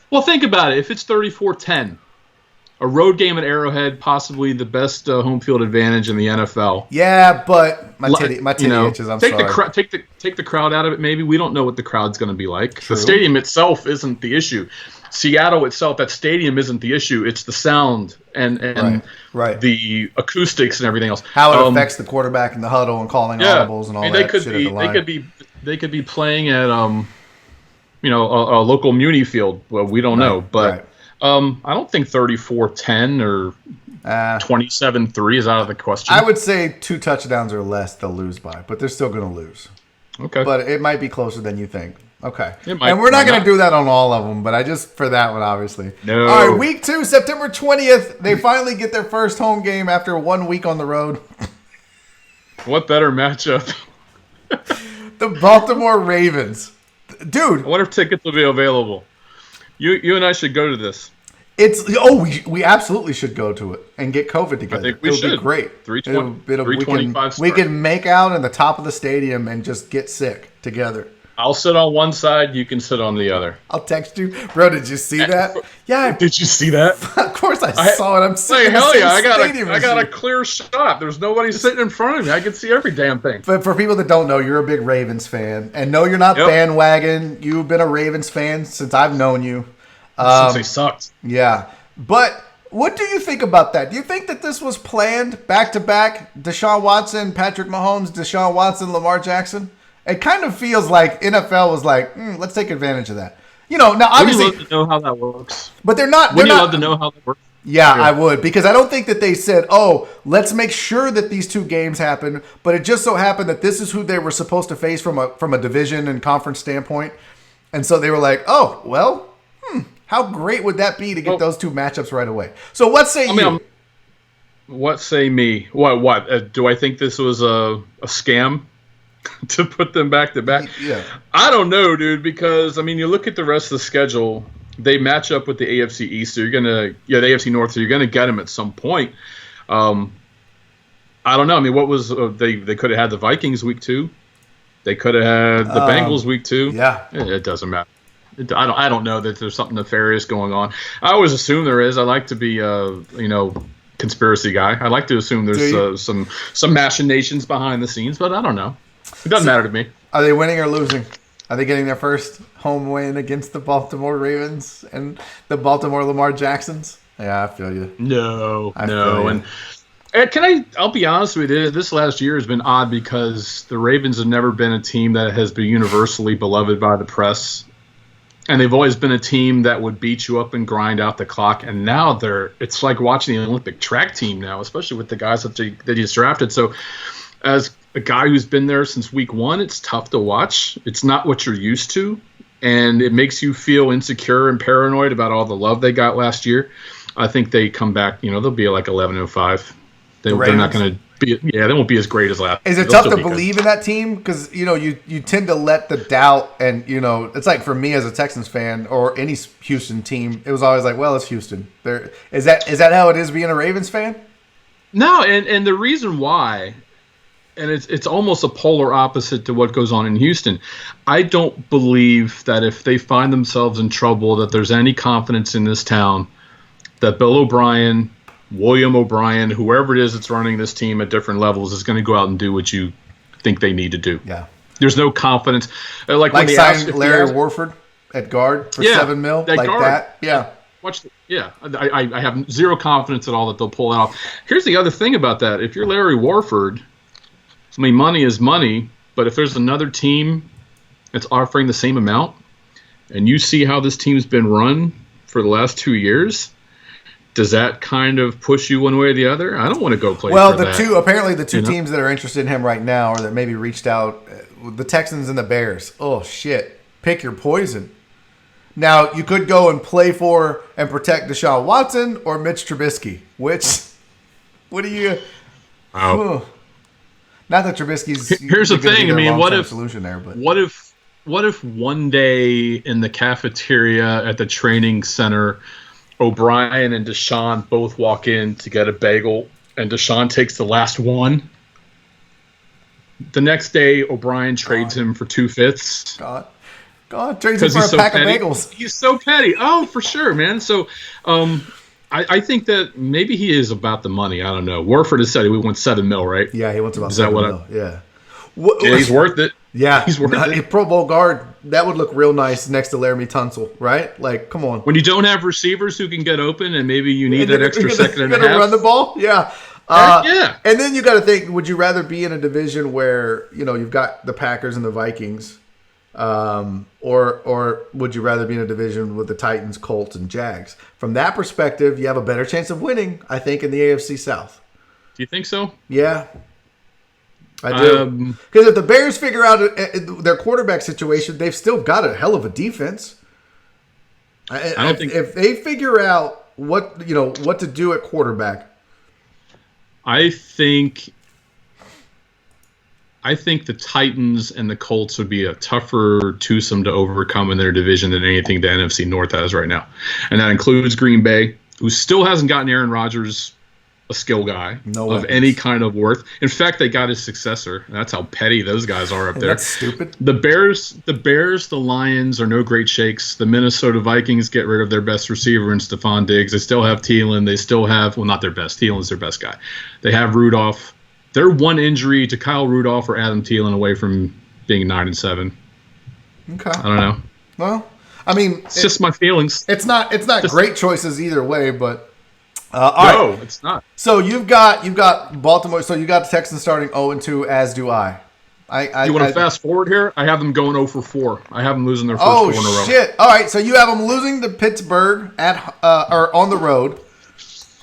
Well, think about it. If it's 34-10, a road game at Arrowhead, possibly the best home field advantage in the NFL. Yeah, but my titty itches. I'm take sorry. Take the crowd out of it. Maybe we don't know what the crowd's going to be like. True. The stadium itself isn't the issue. Seattle itself, that stadium isn't the issue. It's the sound and right. the acoustics and everything else. How it affects the quarterback in the huddle and calling audibles and all that shit at the line. They could be playing at a local muni field. Well, we don't know, but I don't think 34-10 or 27-3 is out of the question. I would say 2 touchdowns or less they'll lose by, but they're still going to lose. Okay, but it might be closer than you think. Okay. And we're not going to do that on all of them, but I just, for that one, obviously. No. All right, week 2, September 20th. They finally get their first home game after 1 week on the road. What better matchup? The Baltimore Ravens. Dude. I wonder if tickets will be available. You and I should go to this. We absolutely should go to it and get COVID together. I think we should. Be great. 325 we can make out in the top of the stadium and just get sick together. I'll sit on one side. You can sit on the other. I'll text you, bro. Did you see that? Yeah. Did you see that? Of course I saw it. I'm sitting. Hell yeah! I got a clear shot. There's nobody sitting in front of me. I can see every damn thing. But for people that don't know, you're a big Ravens fan, and no, you're not bandwagon. You've been a Ravens fan since I've known you. Since they sucked. Yeah, but what do you think about that? Do you think that this was planned back to back? Deshaun Watson, Patrick Mahomes, Deshaun Watson, Lamar Jackson. It kind of feels like NFL was like, let's take advantage of that. Now obviously, would you love to know how that works? But they're not. Would you love to know how that works? Yeah, I would, because I don't think that they said, let's make sure that these 2 games happen. But it just so happened that this is who they were supposed to face from a division and conference standpoint, and so they were like, how great would that be to get those 2 matchups right away? So what say you? What say me? What? Do I think this was a scam? To put them back to back? Yeah. I don't know, dude, because, you look at the rest of the schedule, they match up with the AFC East, so the AFC North, so you're going to get them at some point. I don't know. What was, they could have had the Vikings week 2. They could have had the Bengals week 2. Yeah. It doesn't matter. I don't know that there's something nefarious going on. I always assume there is. I like to be, conspiracy guy. I like to assume there's some machinations behind the scenes, but I don't know. It doesn't matter to me. Are they winning or losing? Are they getting their first home win against the Baltimore Ravens and the Baltimore Lamar Jacksons? Yeah, I feel you. No. And I'll be honest with you, this last year has been odd because the Ravens have never been a team that has been universally beloved by the press. And they've always been a team that would beat you up and grind out the clock. And now it's like watching the Olympic track team now, especially with the guys that he's drafted. So as a guy who's been there since week 1, it's tough to watch. It's not what you're used to. And it makes you feel insecure and paranoid about all the love they got last year. I think they come back, they'll be like 11-5. They're not going to be, they won't be as great as last year. Is it tough to believe in that team? Because, you tend to let the doubt and, it's like for me as a Texans fan or any Houston team, it was always like, well, it's Houston. Is that how it is being a Ravens fan? No, and the reason why, and it's almost a polar opposite to what goes on in Houston. I don't believe that if they find themselves in trouble that there's any confidence in this town that Bill O'Brien, William O'Brien, whoever it is that's running this team at different levels is going to go out and do what you think they need to do. Yeah. There's no confidence. Like when they signed Larry Warford at guard for $7 million, like guard. That. Yeah. I have zero confidence at all that they'll pull that off. Here's the other thing about that. If you're Larry Warford, money is money, but if there's another team that's offering the same amount and you see how this team's been run for the last 2 years, does that kind of push you one way or the other? I don't want to go play for that. The two teams that are interested in him right now or that maybe reached out, the Texans and the Bears. Oh, shit. Pick your poison. Now, you could go and play for and protect Deshaun Watson or Mitch Trubisky. What do you... Wow. Not that Trubisky's... Here's the thing. What if... Solution there, but. What if one day in the cafeteria at the training center... O'Brien and Deshaun both walk in to get a bagel, and Deshaun takes the last one. The next day, O'Brien trades him for 2/5. Go on, trade him for a pack of bagels. He's so petty. Oh, for sure, man. So, I think that maybe he is about the money. I don't know. Warford has said he wants $7 million, right? Yeah, he wants about $7 million. Yeah. Yeah, he's worth it. Yeah, he's worth it. A Pro Bowl guard, that would look real nice next to Laramie Tunsil, right? Like, come on. When you don't have receivers who can get open, and maybe you need that extra second and a half. Run the ball, yeah. Yeah. And then you got to think: would you rather be in a division where you've got the Packers and the Vikings, or would you rather be in a division with the Titans, Colts, and Jags? From that perspective, you have a better chance of winning, I think, in the AFC South. Do you think so? Yeah. I do. Because if the Bears figure out their quarterback situation, they've still got a hell of a defense. I don't think if they figure out what to do at quarterback. I think the Titans and the Colts would be a tougher twosome to overcome in their division than anything the NFC North has right now. And that includes Green Bay, who still hasn't gotten Aaron Rodgers a skill guy of any kind of worth. In fact, they got his successor. That's how petty those guys are up there. That's stupid. The Bears, the Lions are no great shakes. The Minnesota Vikings get rid of their best receiver in Stephon Diggs. They still have Thielen. They still have, well, not their best. Thielen's their best guy. They have Rudolph. They're one injury to Kyle Rudolph or Adam Thielen away from being 9-7. Okay. I don't know. Well, I mean, it's just my feelings. It's not great choices either way, but. No, right. It's not. So you've got Baltimore. So you got the Texans starting 0-2, as do I. You want to fast forward here? I have them going 0-4. I have them losing their first 4 in a row. Oh shit! All right, so you have them losing to Pittsburgh or on the road.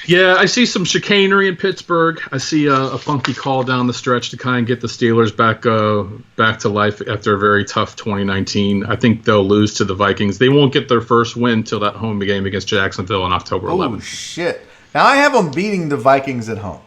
Yeah, I see some chicanery in Pittsburgh. I see a funky call down the stretch to kind of get the Steelers back to life after a very tough 2019. I think they'll lose to the Vikings. They won't get their first win till that home game against Jacksonville on October 11th. Oh shit! Now I have them beating the Vikings at home.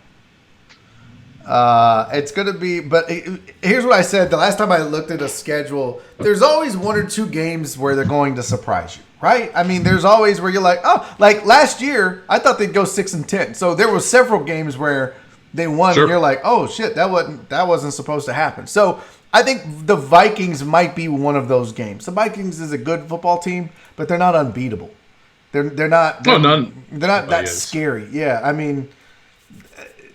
It's going to be, but here's what I said. The last time I looked at a schedule, there's always 1 or 2 games where they're going to surprise you, right? I mean, there's always where you're like, oh, like last year, I thought they'd go 6-10. So there were several games where they won, and you're like, oh shit, that wasn't supposed to happen. So I think the Vikings might be one of those games. The Vikings is a good football team, but they're not unbeatable. They're not that scary. Yeah, I mean,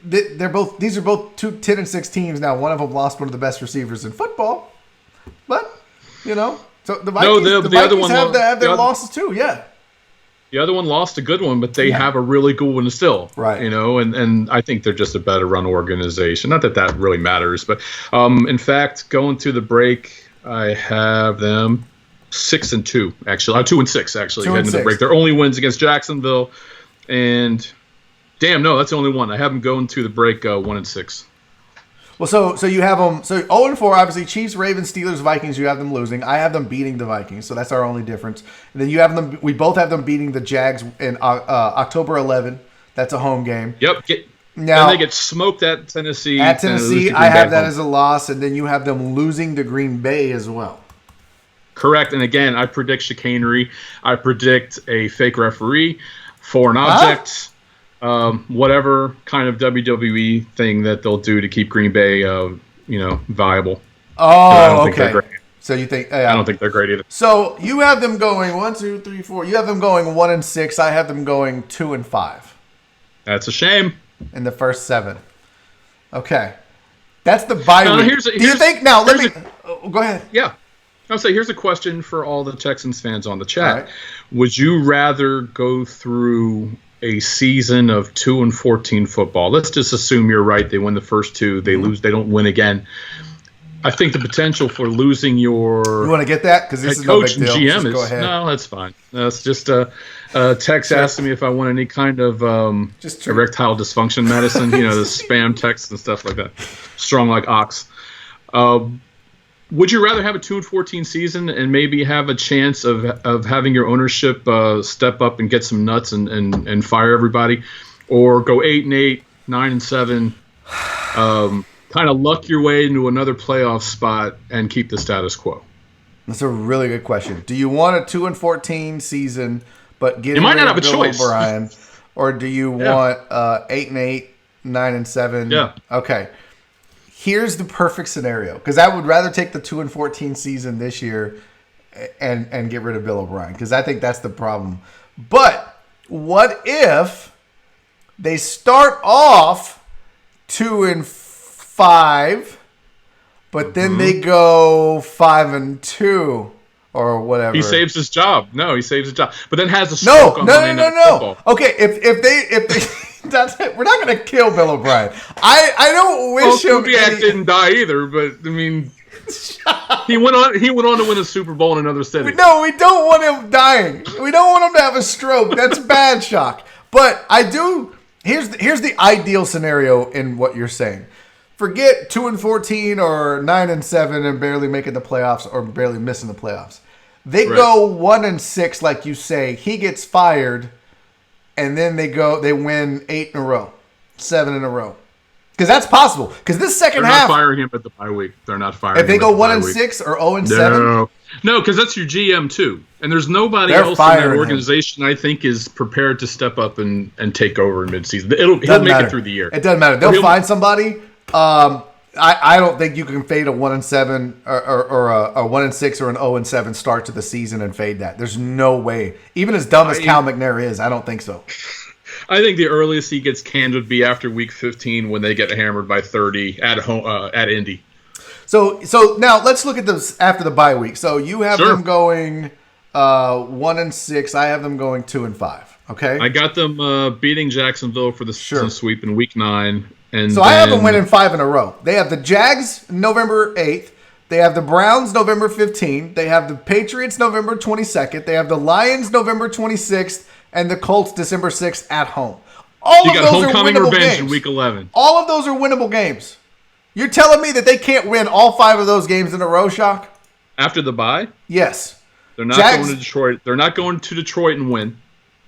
these are both 2 10-6 teams now. One of them lost one of the best receivers in football, but so the Vikings have their losses too. Yeah, the other one lost a good one, but they have a really good one still. Right. And I think they're just a better run organization. Not that really matters, but in fact, going through the break, I have them 6-2 actually. 2-6 actually heading to the break. Their only wins against Jacksonville, and damn no, that's the only one. I have them going to the break 1-6. Well, so you have them 0-4. Obviously, Chiefs, Ravens, Steelers, Vikings. You have them losing. I have them beating the Vikings, so that's our only difference. And then you have them. We both have them beating the Jags in October 11. That's a home game. Yep. Then they get smoked at Tennessee. At Tennessee, I have that as a loss, and then you have them losing to Green Bay as well. Correct. And again, I predict chicanery. I predict a fake referee, foreign objects, whatever kind of WWE thing that they'll do to keep Green Bay, viable. Oh, okay. So you think? I don't think they're great either. So you have them going 1, 2, 3, 4. You have them going 1-6. I have them going 2-5. That's a shame. In the first 7. Okay, that's the bye week. Do you think now? Go ahead. Yeah. I'll say, here's a question for all the Texans fans on the chat. Right. Would you rather go through a season of 2-14 football? Let's just assume you're right. They win the first 2. They lose. They don't win again. I think the potential for losing your You want to get that? Because this is no big deal. GM is, go ahead. No, that's fine. That's just text asking me if I want any kind of erectile dysfunction medicine, the spam texts and stuff like that. Strong like ox. Would you rather have a 2-14 season and maybe have a chance of having your ownership step up and get some nuts and fire everybody, or go 8-8, 9-7, kind of luck your way into another playoff spot and keep the status quo? That's a really good question. Do you want a 2-14 season but get you might not have a choice, O'Brien, or do you want 8-8, 9-7? Yeah. Okay. Here's the perfect scenario, because I would rather take the 2-14 season this year and get rid of Bill O'Brien, because I think that's the problem. But what if they start off 2-5, but then they go 5-2 or whatever? He saves his job. No, he saves his job, but then has a stroke on Monday Night Football. Okay, if they that's it. We're not gonna kill Bill O'Brien. I don't wish him. Kubiak didn't die either, but I mean, he went on to win a Super Bowl in another city. No, we don't want him dying. We don't want him to have a stroke. That's bad, Shock. But I do. Here's the ideal scenario in what you're saying. Forget 2-14 or 9-7 and barely making the playoffs or barely missing the playoffs. They go 1-6, like you say. He gets fired, and then they win 8 in a row, 7 in a row. Because that's possible. Because this second half, they're not firing him at the bye week. They're not firing. If they go 1-6 or 0-7, no, because that's your GM too, and there's nobody else in that organization I think is prepared to step up and take over in midseason. He'll make it through the year. It doesn't matter. They'll find somebody. I don't think you can fade a 1-7 or a 1-6 or an 0-7 start to the season and fade that. There's no way. Even as dumb as Cal McNair is, I don't think so. I think the earliest he gets canned would be after week 15 when they get hammered by 30 at home at Indy. So now let's look at this after the bye week. So you have them going 1-6. I have them going 2-5. Okay. I got them beating Jacksonville for the season sweep in week 9. And so I have them winning 5 in a row. They have the Jags November 8th. They have the Browns November 15th. They have the Patriots November 22nd. They have the Lions November 26th. And the Colts December 6th at home. All of those are winnable games. In week 11. All of those are winnable games. You're telling me that they can't win all 5 of those games in a row, Shock? After the bye? Yes. They're not going to Detroit. They're not going to Detroit and win.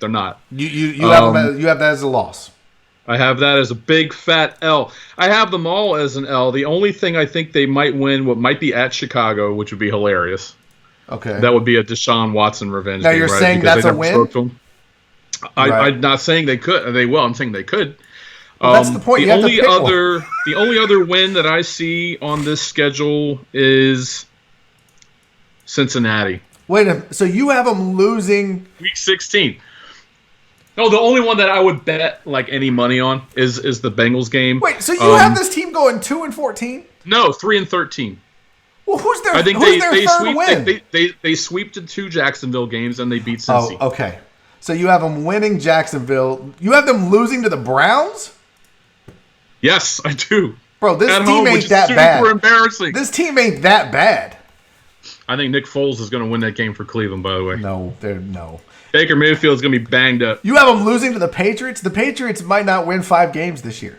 They're not. You have that as a loss. I have that as a big fat L. I have them all as an L. The only thing I think they might win might be at Chicago, which would be hilarious. Okay. That would be a Deshaun Watson revenge game. Now you're saying that's a win? I'm not saying they could. They will. I'm saying they could. Well, that's the point. The only other win that I see on this schedule is Cincinnati. Wait a minute. So you have them losing week 16. No, the only one that I would bet like any money on is the Bengals game. Wait, so you have this team going 2-14? No, 3-13. Well, who's their third win? They sweep the 2 Jacksonville games and they beat Cincy. Oh, okay. So you have them winning Jacksonville. You have them losing to the Browns? Yes, I do. Bro, this team ain't that bad. Super embarrassing. This team ain't that bad. I think Nick Foles is going to win that game for Cleveland, by the way. No. Baker Mayfield is going to be banged up. You have them losing to the Patriots? The Patriots might not win 5 games this year.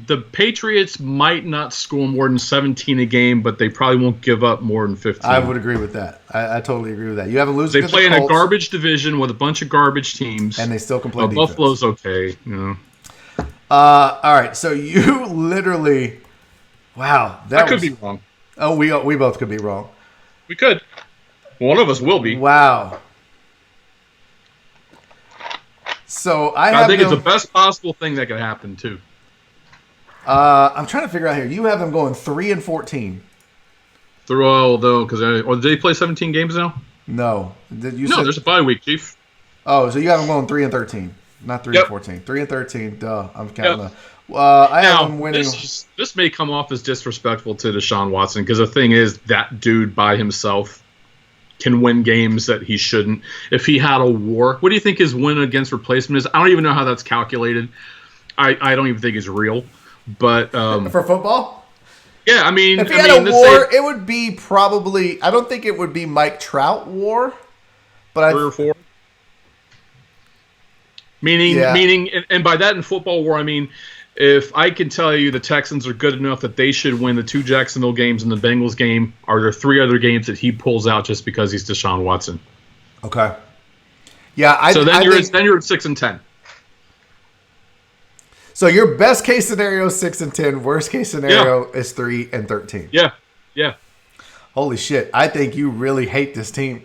The Patriots might not score more than 17 a game, but they probably won't give up more than 15. I would agree with that. I totally agree with that. You have them losing to the Colts. They play in a garbage division with a bunch of garbage teams. And they still can play defense. Buffalo's okay. You know. All right, so you literally... Wow. That could be wrong. Oh, we both could be wrong. We could. One of us will be. Wow. So I think it's the best possible thing that could happen, too. I'm trying to figure out here. You have them going 3-14. Because did they play 17 games now? No. There's a bye week, Chief. Oh, so you have them going 3-13, not 3-14. 3-13. Duh, I'm counting. I have them winning. This may come off as disrespectful to Deshaun Watson because the thing is that dude by himself can win games that he shouldn't. If he had a war, what do you think his win against replacement is? I don't even know how that's calculated. I don't even think it's real. But for football, yeah, I mean, if he had a war, it would be probably. I don't think it would be Mike Trout war, but 3 or 4. Meaning, and by that in football war, I mean, if I can tell you the Texans are good enough that they should win the 2 Jacksonville games and the Bengals game, are there 3 other games that he pulls out just because he's Deshaun Watson? Okay. Yeah, then you're at 6-10. So your best case scenario is 6-10. Worst case scenario is 3-13. Yeah. Holy shit! I think you really hate this team.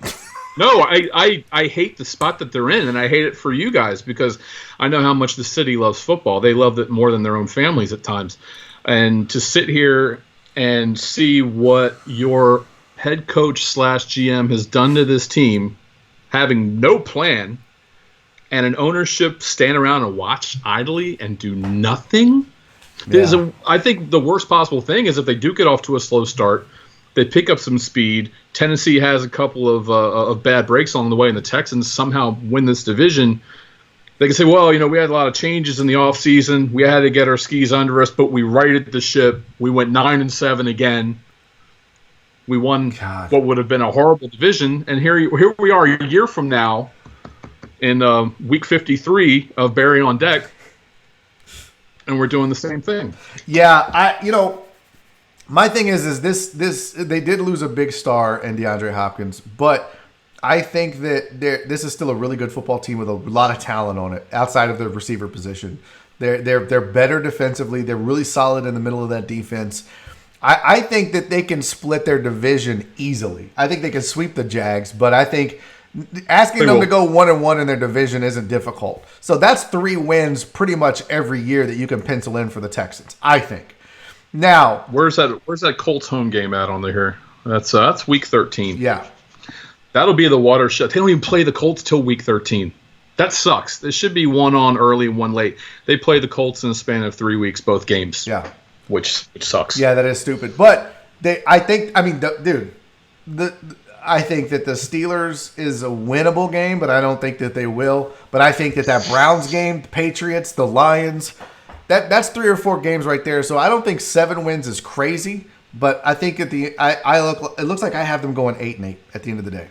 No, I hate the spot that they're in, and I hate it for you guys because I know how much the city loves football. They love it more than their own families at times. And to sit here and see what your head coach / GM has done to this team, having no plan, and an ownership stand around and watch idly and do nothing. Yeah. I think the worst possible thing is if they do get off to a slow start, they pick up some speed. Tennessee has a couple of bad breaks along the way, and the Texans somehow win this division. They can say, well, we had a lot of changes in the offseason. We had to get our skis under us, but we righted the ship. We went 9-7 again. We won what would have been a horrible division, and here we are a year from now in week 53 of Barry on Deck, and we're doing the same thing. Yeah, my thing is this they did lose a big star in DeAndre Hopkins, but I think that this is still a really good football team with a lot of talent on it outside of the receiver position. They're better defensively. They're really solid in the middle of that defense. I think that they can split their division easily. I think they can sweep the Jags, but I think asking them to go 1-1 in their division isn't difficult. So that's 3 wins pretty much every year that you can pencil in for the Texans, I think. Now, where's that Colts home game at on here? That's week 13. Yeah. That'll be the watershed. They don't even play the Colts till week 13. That sucks. There should be one on early, one late. They play the Colts in a span of 3 weeks, both games. Yeah. Which sucks. Yeah, that is stupid. But I think that the Steelers is a winnable game, but I don't think that they will. But I think that Browns game, the Patriots, the Lions, that's 3 or 4 games right there. So I don't think 7 wins is crazy, but I think it looks like I have them going 8-8 at the end of the day.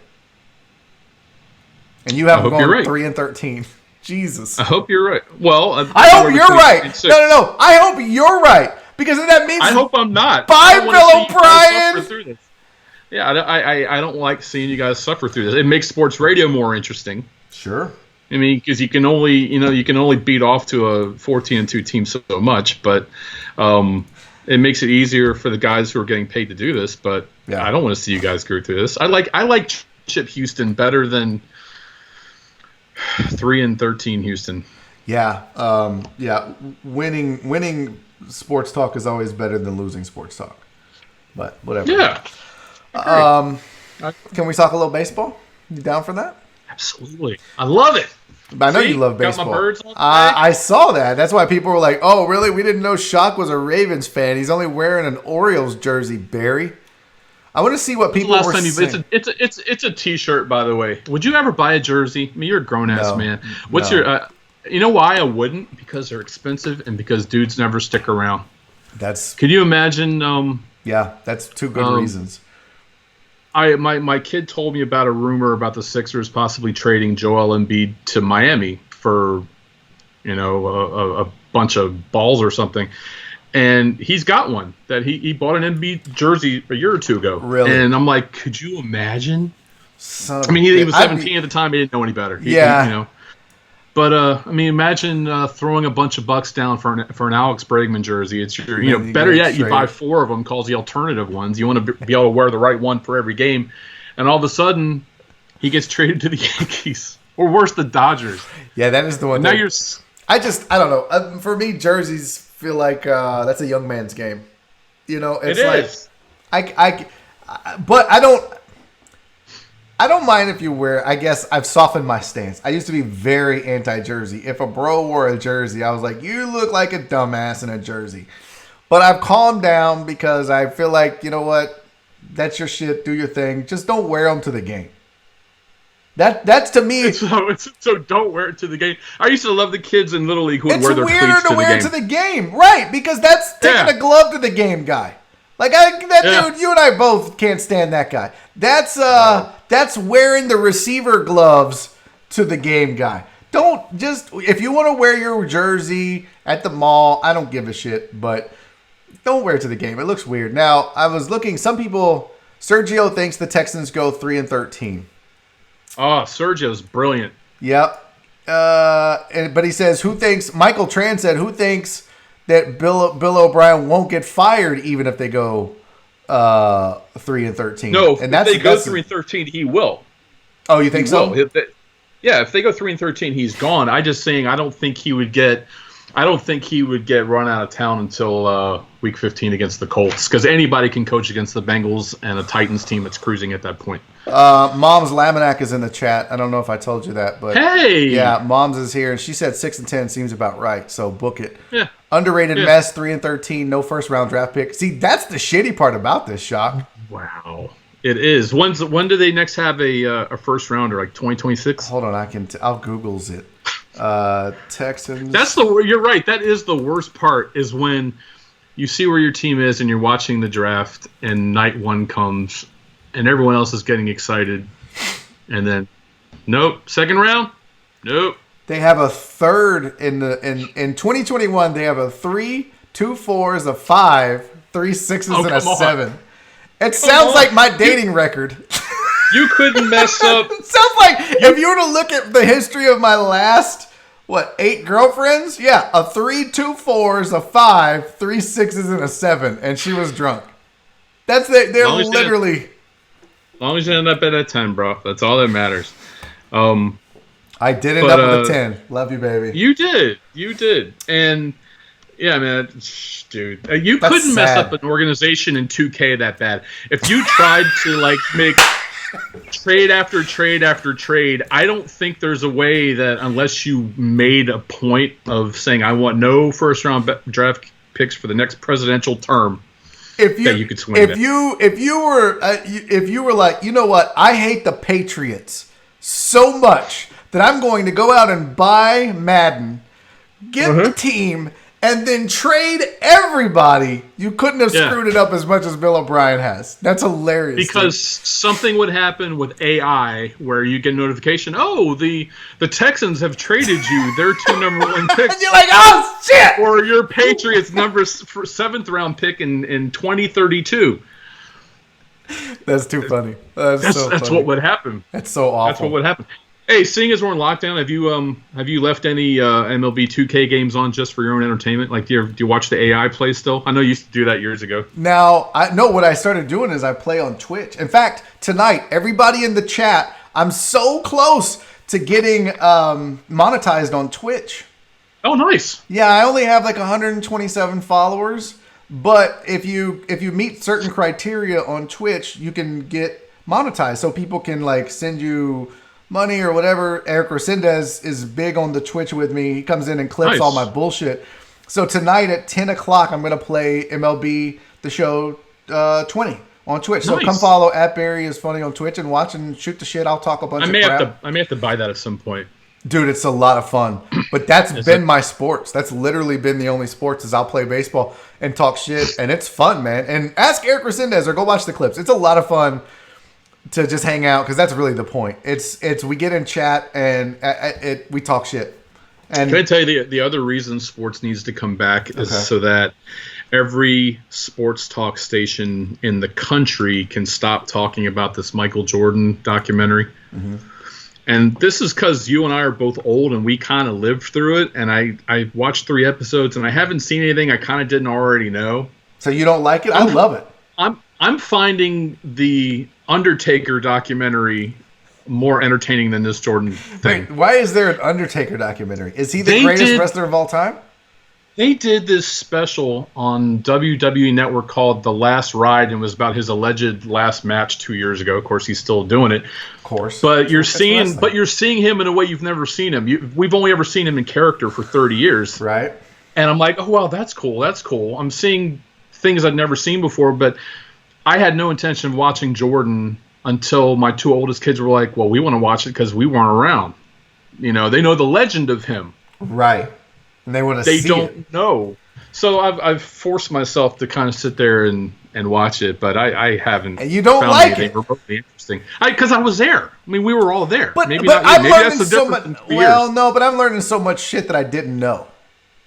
And you have them going right. 3-13. Jesus. I hope you're right. Well, I hope you're right. No. I hope you're right. Because that means I hope I'm not. Bye, Bill O'Brien. Yeah, I don't like seeing you guys suffer through this. It makes sports radio more interesting. Sure. I mean, because you can only beat off to a 14-2 team so much, but it makes it easier for the guys who are getting paid to do this. But yeah. I don't want to see you guys go through this. I like Chip Houston better than 3-13 Houston. Yeah. Winning sports talk is always better than losing sports talk. But whatever. Yeah. Can we talk a little baseball? You down for that? Absolutely. I love it. I know you love baseball. Got my birds on I saw that. That's why people were like, "Oh, really? We didn't know Shock was a Ravens fan. He's only wearing an Orioles jersey, Barry." I want to see what people were saying. It's a T-shirt, by the way. Would you ever buy a jersey? I mean, you're a grown-ass man. What's your... you know why I wouldn't? Because they're expensive and because dudes never stick around. Can you imagine... yeah, that's 2 good reasons. My kid told me about a rumor about the Sixers possibly trading Joel Embiid to Miami for, a bunch of balls or something. And he's got one that he bought an Embiid jersey a year or 2 ago. Really? And I'm like, could you imagine? He was 17 at the time. He didn't know any better. But imagine throwing a bunch of bucks down for an Alex Bregman jersey. It's better yet, you buy 4 of them, calls the alternative ones. You want to be able to wear the right one for every game, and all of a sudden, he gets traded to the Yankees, or worse, the Dodgers. Yeah, that is the one. Now I don't know. For me, jerseys feel like that's a young man's game. It's but I don't mind if you wear. I guess I've softened my stance. I used to be very anti-jersey. If a bro wore a jersey, I was like, "You look like a dumbass in a jersey." But I've calmed down because I feel like, you know what? That's your shit. Do your thing. Just don't wear them to the game. That's to me. So don't wear it to the game. I used to love the kids in Little League who would wear their cleats to the game. It's weirder to wear it to the game, right? Because that's taking a glove to the game, guy. Like dude, you and I both can't stand that guy. That's wearing the receiver gloves to the game, guy. Don't if you want to wear your jersey at the mall, I don't give a shit, but don't wear it to the game. It looks weird. Now, I was looking, Sergio thinks the Texans go 3-13. Oh, Sergio's brilliant. Yep. But he says, Michael Tran said, who thinks that Bill O'Brien won't get fired even if they go 3-13? No, if they go 3-13, he will. Oh, you think so? Yeah, if they go 3-13, he's gone. I don't think he would get I don't think he would get run out of town until Week 15 against the Colts, because anybody can coach against the Bengals and a Titans team that's cruising at that point. Mom's Laminack is in the chat. I don't know if I told you that, but hey, yeah, Mom's is here, and she said 6-10 seems about right. So book it. Yeah. Underrated mess, 3-13, no first round draft pick. See, that's the shitty part about this, Shock. Wow, it is. When do they next have a first rounder? Like 2026? Hold on, I'll Google's it. Texans. You're right. That is the worst part, is when you see where your team is and you're watching the draft and night one comes and everyone else is getting excited, and then nope, second round, nope. They have a third in 2021. They have a 3, 2 4s, a 5, 3 6s, and a 7. It sounds like my dating record. You couldn't mess up. It sounds like if you were to look at the history of my last 8 girlfriends, yeah, a 3, 2 4s, a 5, 3 6s, and a 7, and she was drunk. That's it. They're literally. As long as you end up at a 10, bro, that's all that matters. I did end up with a 10. Love you, baby. You did, and yeah, man, dude, you couldn't mess up an organization in 2K that bad. If you tried to make trade after trade after trade, I don't think there's a way that, unless you made a point of saying I want no first round draft picks for the next presidential term, that you could swing. If you were like, you know what, I hate the Patriots so much that I'm going to go out and buy Madden, get the team, and then trade everybody, you couldn't have screwed it up as much as Bill O'Brien has. That's hilarious. Because something would happen with AI where you get a notification, oh, the Texans have traded you their 2 number 1 picks. And you're like, oh, shit! Or your Patriots number 7th round pick in 2032. That's too funny. That's funny. What would happen. That's so awful. That's what would happen. Hey, seeing as we're in lockdown, have you left any MLB 2K games on just for your own entertainment? Like, do you watch the AI play still? I know you used to do that years ago. Now, what I started doing is I play on Twitch. In fact, tonight, everybody in the chat, I'm so close to getting monetized on Twitch. Oh, nice. Yeah, I only have 127 followers, but if you meet certain criteria on Twitch, you can get monetized. So people can send you money or whatever. Eric Resendez is big on the Twitch with me. He comes in and clips all my bullshit. So tonight at 10 o'clock, I'm going to play MLB The Show 20 on Twitch. So come follow @barryisfunny on Twitch and watch and shoot the shit. I'll talk a bunch of crap. I may have to buy that at some point. Dude, it's a lot of fun. But that's been my sports. That's literally been the only sports, is I'll play baseball and talk shit. And it's fun, man. And ask Eric Resendez or go watch the clips. It's a lot of fun to just hang out, because that's really the point. It's we get in chat and we talk shit. And can I tell you the other reason sports needs to come back is so that every sports talk station in the country can stop talking about this Michael Jordan documentary. Mm-hmm. And this is because you and I are both old and we kind of lived through it. And I watched 3 episodes and I haven't seen anything I kind of didn't already know. So you don't like it? I love it. I'm finding the Undertaker documentary more entertaining than this Jordan thing. Wait, why is there an Undertaker documentary? Is he the greatest wrestler of all time? They did this special on WWE Network called The Last Ride, and it was about his alleged last match 2 years ago. Of course, he's still doing it. Of course. But you're seeing him in a way you've never seen him. We've only ever seen him in character for 30 years. Right. And I'm like, oh, wow, that's cool. That's cool. I'm seeing things I'd never seen before, but I had no intention of watching Jordan until my 2 oldest kids were like, well, we want to watch it because we weren't around. They know the legend of him. Right. And they want to see it. They don't know. So I've forced myself to kind of sit there and watch it, but I haven't. And you don't found like anything it? Remotely interesting. Because I was there. I mean, we were all there. But maybe I'm learning that's the so much. difference. Well, no, but I'm learning so much shit that I didn't know.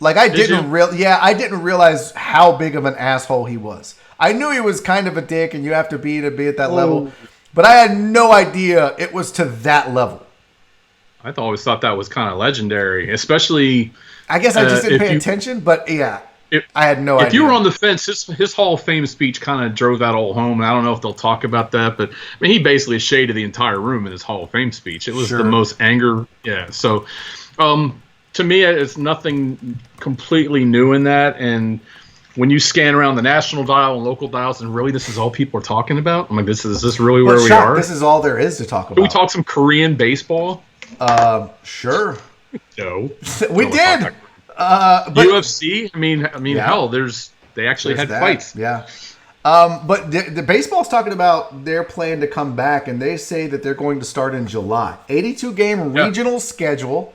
I didn't realize how big of an asshole he was. I knew he was kind of a dick, and you have to be at that level. But I had no idea it was to that level. I always thought that was kind of legendary, especially. I guess I just didn't pay attention, but yeah, I had no idea. If you were on the fence, his Hall of Fame speech kind of drove that all home. I don't know if they'll talk about that, but I mean, he basically shaded the entire room in his Hall of Fame speech. It was the most anger. Yeah. So, to me, it's nothing completely new in that. And when you scan around the national dial and local dials, and really this is all people are talking about, I'm like, is this really where we are? This is all there is to talk about. Can we talk some Korean baseball? Sure. No. We did. But UFC? I mean, Yeah. hell, they actually had fights. Yeah. But the baseball's talking about their plan to come back, and they say that they're going to start in July. 82-game regional schedule.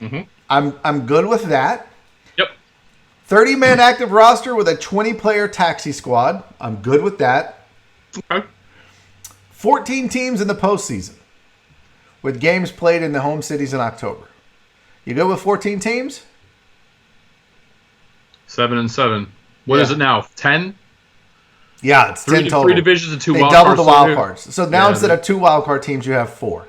Mm-hmm. I'm good with that. Yep. 30-man active roster with a 20-player taxi squad. I'm good with that. Okay. 14 teams in the postseason, with games played in the home cities in October. You good with 14 teams? 7-7. What is it now? 10? Yeah, it's 10 total. 3 divisions and 2 they wild doubled cards. the wild cards. So now instead of 2 wild card teams, you have 4.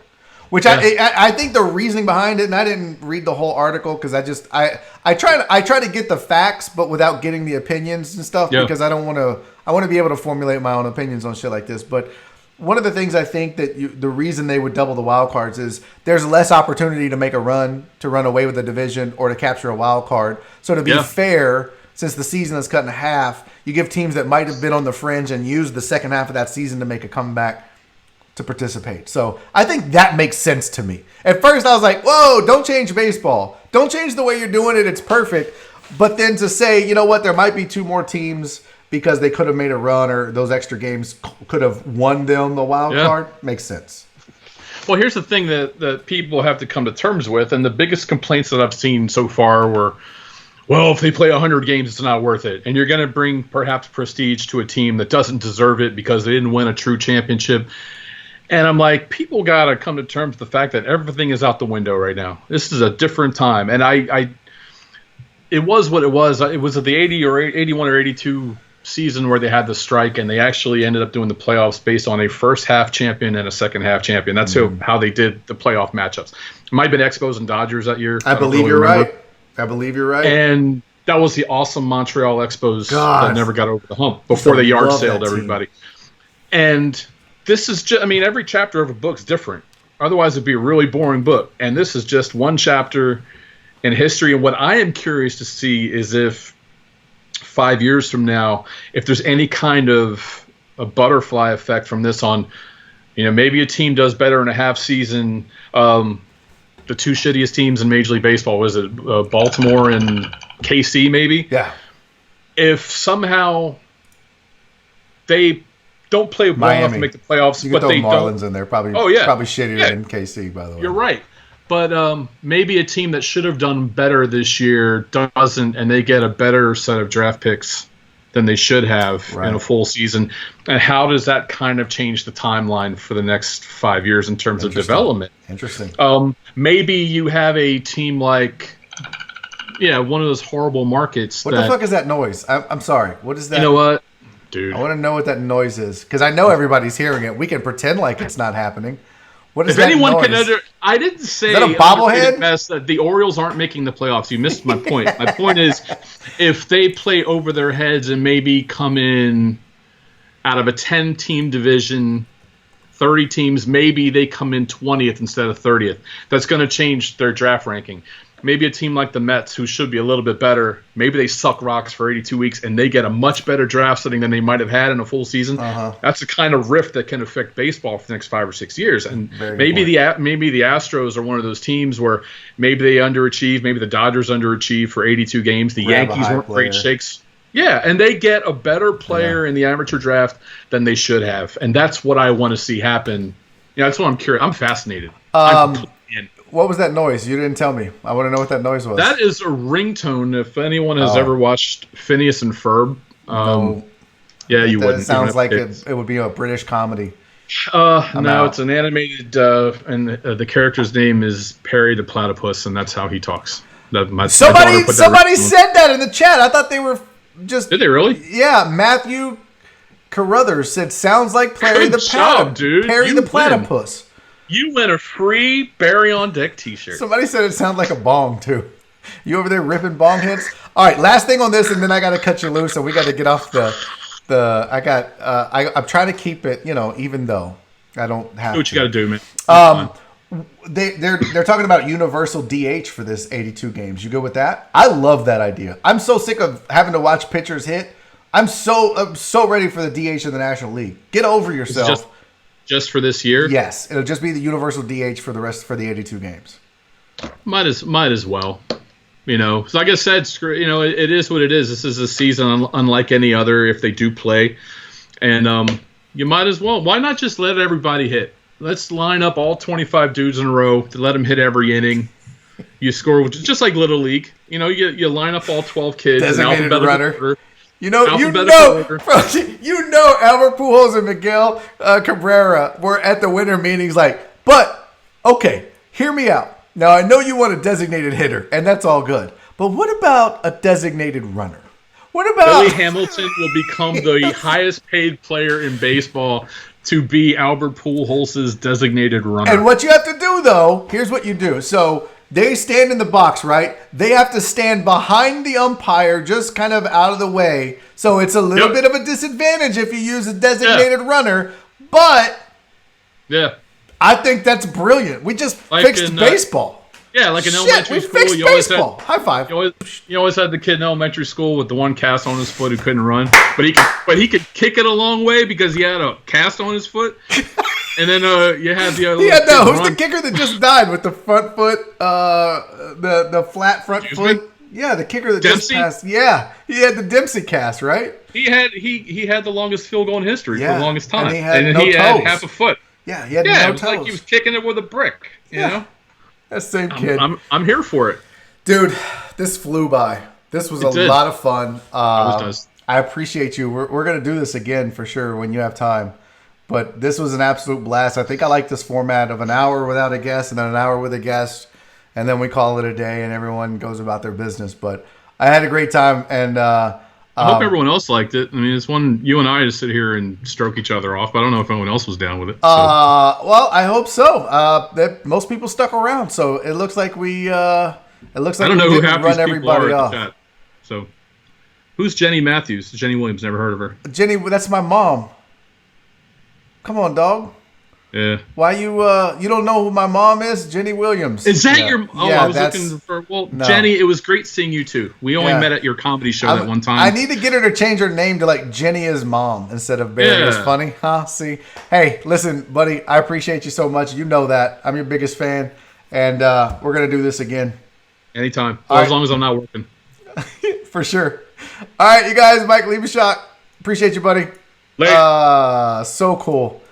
Which I think the reasoning behind it, and I didn't read the whole article because I try to get the facts, but without getting the opinions and stuff because I want to be able to formulate my own opinions on shit like this. But one of the things I think that the reason they would double the wild cards is there's less opportunity to make a run, to run away with the division, or to capture a wild card. So to be fair, since the season is cut in half, you give teams that might have been on the fringe and used the second half of that season to make a comeback to participate. So I think that makes sense to me. At first I was like, whoa, don't change baseball. Don't change the way you're doing it. It's perfect. But then to say, you know what, there might be 2 more teams because they could have made a run or those extra games could have won them the wild card makes sense. Well, here's the thing that people have to come to terms with, and the biggest complaints that I've seen so far were, well, if they play 100 games, it's not worth it. And you're going to bring perhaps prestige to a team that doesn't deserve it because they didn't win a true championship. And I'm like, people got to come to terms with the fact that everything is out the window right now. This is a different time. And it was what it was. It was at the 80 or 81 or 82 season where they had the strike, and they actually ended up doing the playoffs based on a first half champion and a second half champion. That's how they did the playoff matchups. It might have been Expos and Dodgers that year. I believe you're right. I believe you're right. And that was the awesome Montreal Expos that never got over the hump before they yard sailed everybody. And this is just, I mean, every chapter of a book's different. Otherwise, it'd be a really boring book. And this is just one chapter in history. And what I am curious to see is if 5 years from now, if there's any kind of a butterfly effect from this on, maybe a team does better in a half season. The 2 shittiest teams in Major League Baseball, was it Baltimore and KC maybe? Yeah. If somehow they don't play well enough to make the playoffs, you but they Marlins don't. in there, probably shittier than KC, by the way. You're right. But maybe a team that should have done better this year doesn't, and they get a better set of draft picks than they should have in a full season. And how does that kind of change the timeline for the next 5 years in terms of development? Interesting. Maybe you have a team like, one of those horrible markets. What the fuck is that noise? I'm sorry. What is that? You know what, dude? I want to know what that noise is because I know everybody's hearing it. We can pretend like it's not happening. What is if that anyone noise? I didn't say is that a bobblehead? That the Orioles aren't making the playoffs. You missed my point. My point is, if they play over their heads and maybe come in out of a 10-team division, 30 teams, maybe they come in 20th instead of 30th. That's going to change their draft ranking. Maybe a team like the Mets, who should be a little bit better, maybe they suck rocks for 82 weeks and they get a much better draft setting than they might have had in a full season. That's the kind of rift that can affect baseball for the next 5 or 6 years. And maybe the Astros are one of those teams where maybe they underachieve, maybe the Dodgers underachieve for 82 games. The Yankees weren't great shakes. Yeah, and they get a better player in the amateur draft than they should have. And that's what I want to see happen. That's what I'm curious. I'm fascinated. What was that noise? You didn't tell me. I want to know what that noise was. That is a ringtone. If anyone has ever watched Phineas and Ferb, no. You wouldn't. It sounds like it would be a British comedy. No, it's an animated, and the character's name is Perry the Platypus, and that's how he talks. Somebody said that in the chat. I thought they were just. Did they really? Yeah, Matthew Carruthers said, "Sounds like Perry the Platypus." Dude. Perry the Platypus. You win a free Barry on Deck T-shirt. Somebody said it sounded like a bong too. You over there ripping bong hits? All right, last thing on this, and then I got to cut you loose, and we got to get off the. I'm trying to keep it, even though I don't have. Do what you got to do, man. They're talking about universal DH for this 82 games. You good with that? I love that idea. I'm so sick of having to watch pitchers hit. I'm so ready for the DH in the National League. Get over yourself. Just for this year? Yes, it'll just be the universal DH for the 82 games. Might as well. You know, so like I said, it is what it is. This is a season unlike any other if they do play. And you might as well. Why not just let everybody hit? Let's line up all 25 dudes in a row to let them hit every inning. You score, just like Little League. You know, you line up all 12 kids. Designated runner. Order. You know, Albert Pujols and Miguel Cabrera were at the winter meetings but, okay, hear me out. Now, I know you want a designated hitter, and that's all good. But what about a designated runner? What about... Billy Hamilton will become the highest paid player in baseball to be Albert Pujols' designated runner. And what you have to do, though, here's what you do. So... they stand in the box, right? They have to stand behind the umpire, just kind of out of the way. So it's a little bit of a disadvantage if you use a designated runner. But I think that's brilliant. We just fixed baseball. Like in elementary school, fixed baseball. High five. You always had the kid in elementary school with the one cast on his foot who couldn't run, but he could kick it a long way because he had a cast on his foot. And then you had the other. Who's the kicker that just died with the front foot, the flat front foot? Yeah, the kicker that Dempsey? just passed. Yeah, he had the Dempsey cast, right? He had the longest field goal in history for the longest time, and he had half a foot. Yeah, he had no it was toes. like he was kicking it with a brick. You know, that same kid. I'm here for it, dude. This flew by. This was a lot of fun. I appreciate you. We're gonna do this again for sure when you have time. But this was an absolute blast. I think I like this format of an hour without a guest and then an hour with a guest. And then we call it a day and everyone goes about their business. But I had a great time. And I hope everyone else liked it. I mean, it's one you and I just sit here and stroke each other off. But I don't know if anyone else was down with it. So. Well, I hope so. That most people stuck around. So it looks like I don't know who half run everybody off. Chat. So who's Jenny Matthews? Jenny Williams. Never heard of her. Jenny, that's my mom. Come on, dog. Yeah. Why you don't know who my mom is? Jenny Williams. Is that your? Oh, yeah, I was looking for. Well, no. Jenny, it was great seeing you too. We only met at your comedy show that one time. I need to get her to change her name to Jenny is mom instead of Barry is funny. Huh? See. Hey, listen, buddy. I appreciate you so much. You know that I'm your biggest fan, and we're gonna do this again. Anytime, as long as I'm not working. For sure. All right, you guys. Mike Lebischak. Appreciate you, buddy. So cool.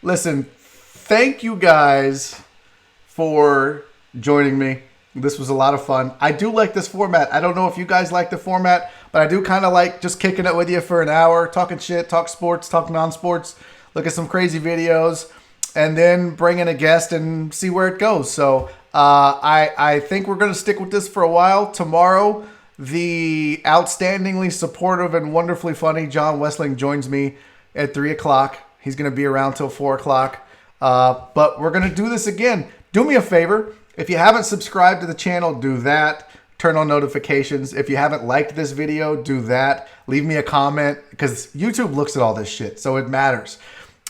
Listen, thank you guys for joining me. This was a lot of fun. I do like this format. I don't know if you guys like the format, but I do kind of like just kicking it with you for an hour, talking shit, talk sports, talk non-sports, look at some crazy videos, and then bring in a guest and see where it goes. So I think we're going to stick with this for a while. Tomorrow, the outstandingly supportive and wonderfully funny John Westling joins me at 3 o'clock. He's going to be around till 4 o'clock. But we're going to do this again. Do me a favor. If you haven't subscribed to the channel, do that. Turn on notifications. If you haven't liked this video, do that. Leave me a comment because YouTube looks at all this shit, so it matters.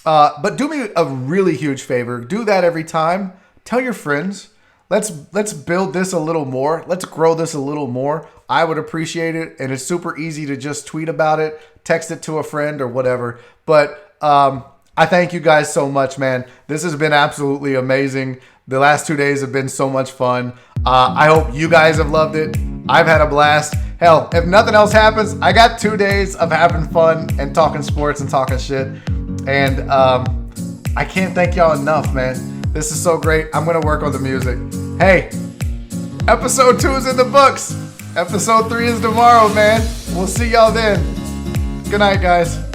But do me a really huge favor. Do that every time. Tell your friends. Let's build this a little more. Let's grow this a little more. I would appreciate it, and it's super easy to just tweet about it, text it to a friend or whatever. But I thank you guys so much, man. This has been absolutely amazing. The last 2 days have been so much fun. I hope you guys have loved it. I've had a blast. Hell, if nothing else happens, I got 2 days of having fun and talking sports and talking shit. And I can't thank y'all enough, man. This is so great. I'm going to work on the music. Hey, episode 2 is in the books. Episode 3 is tomorrow, man. We'll see y'all then. Good night, guys.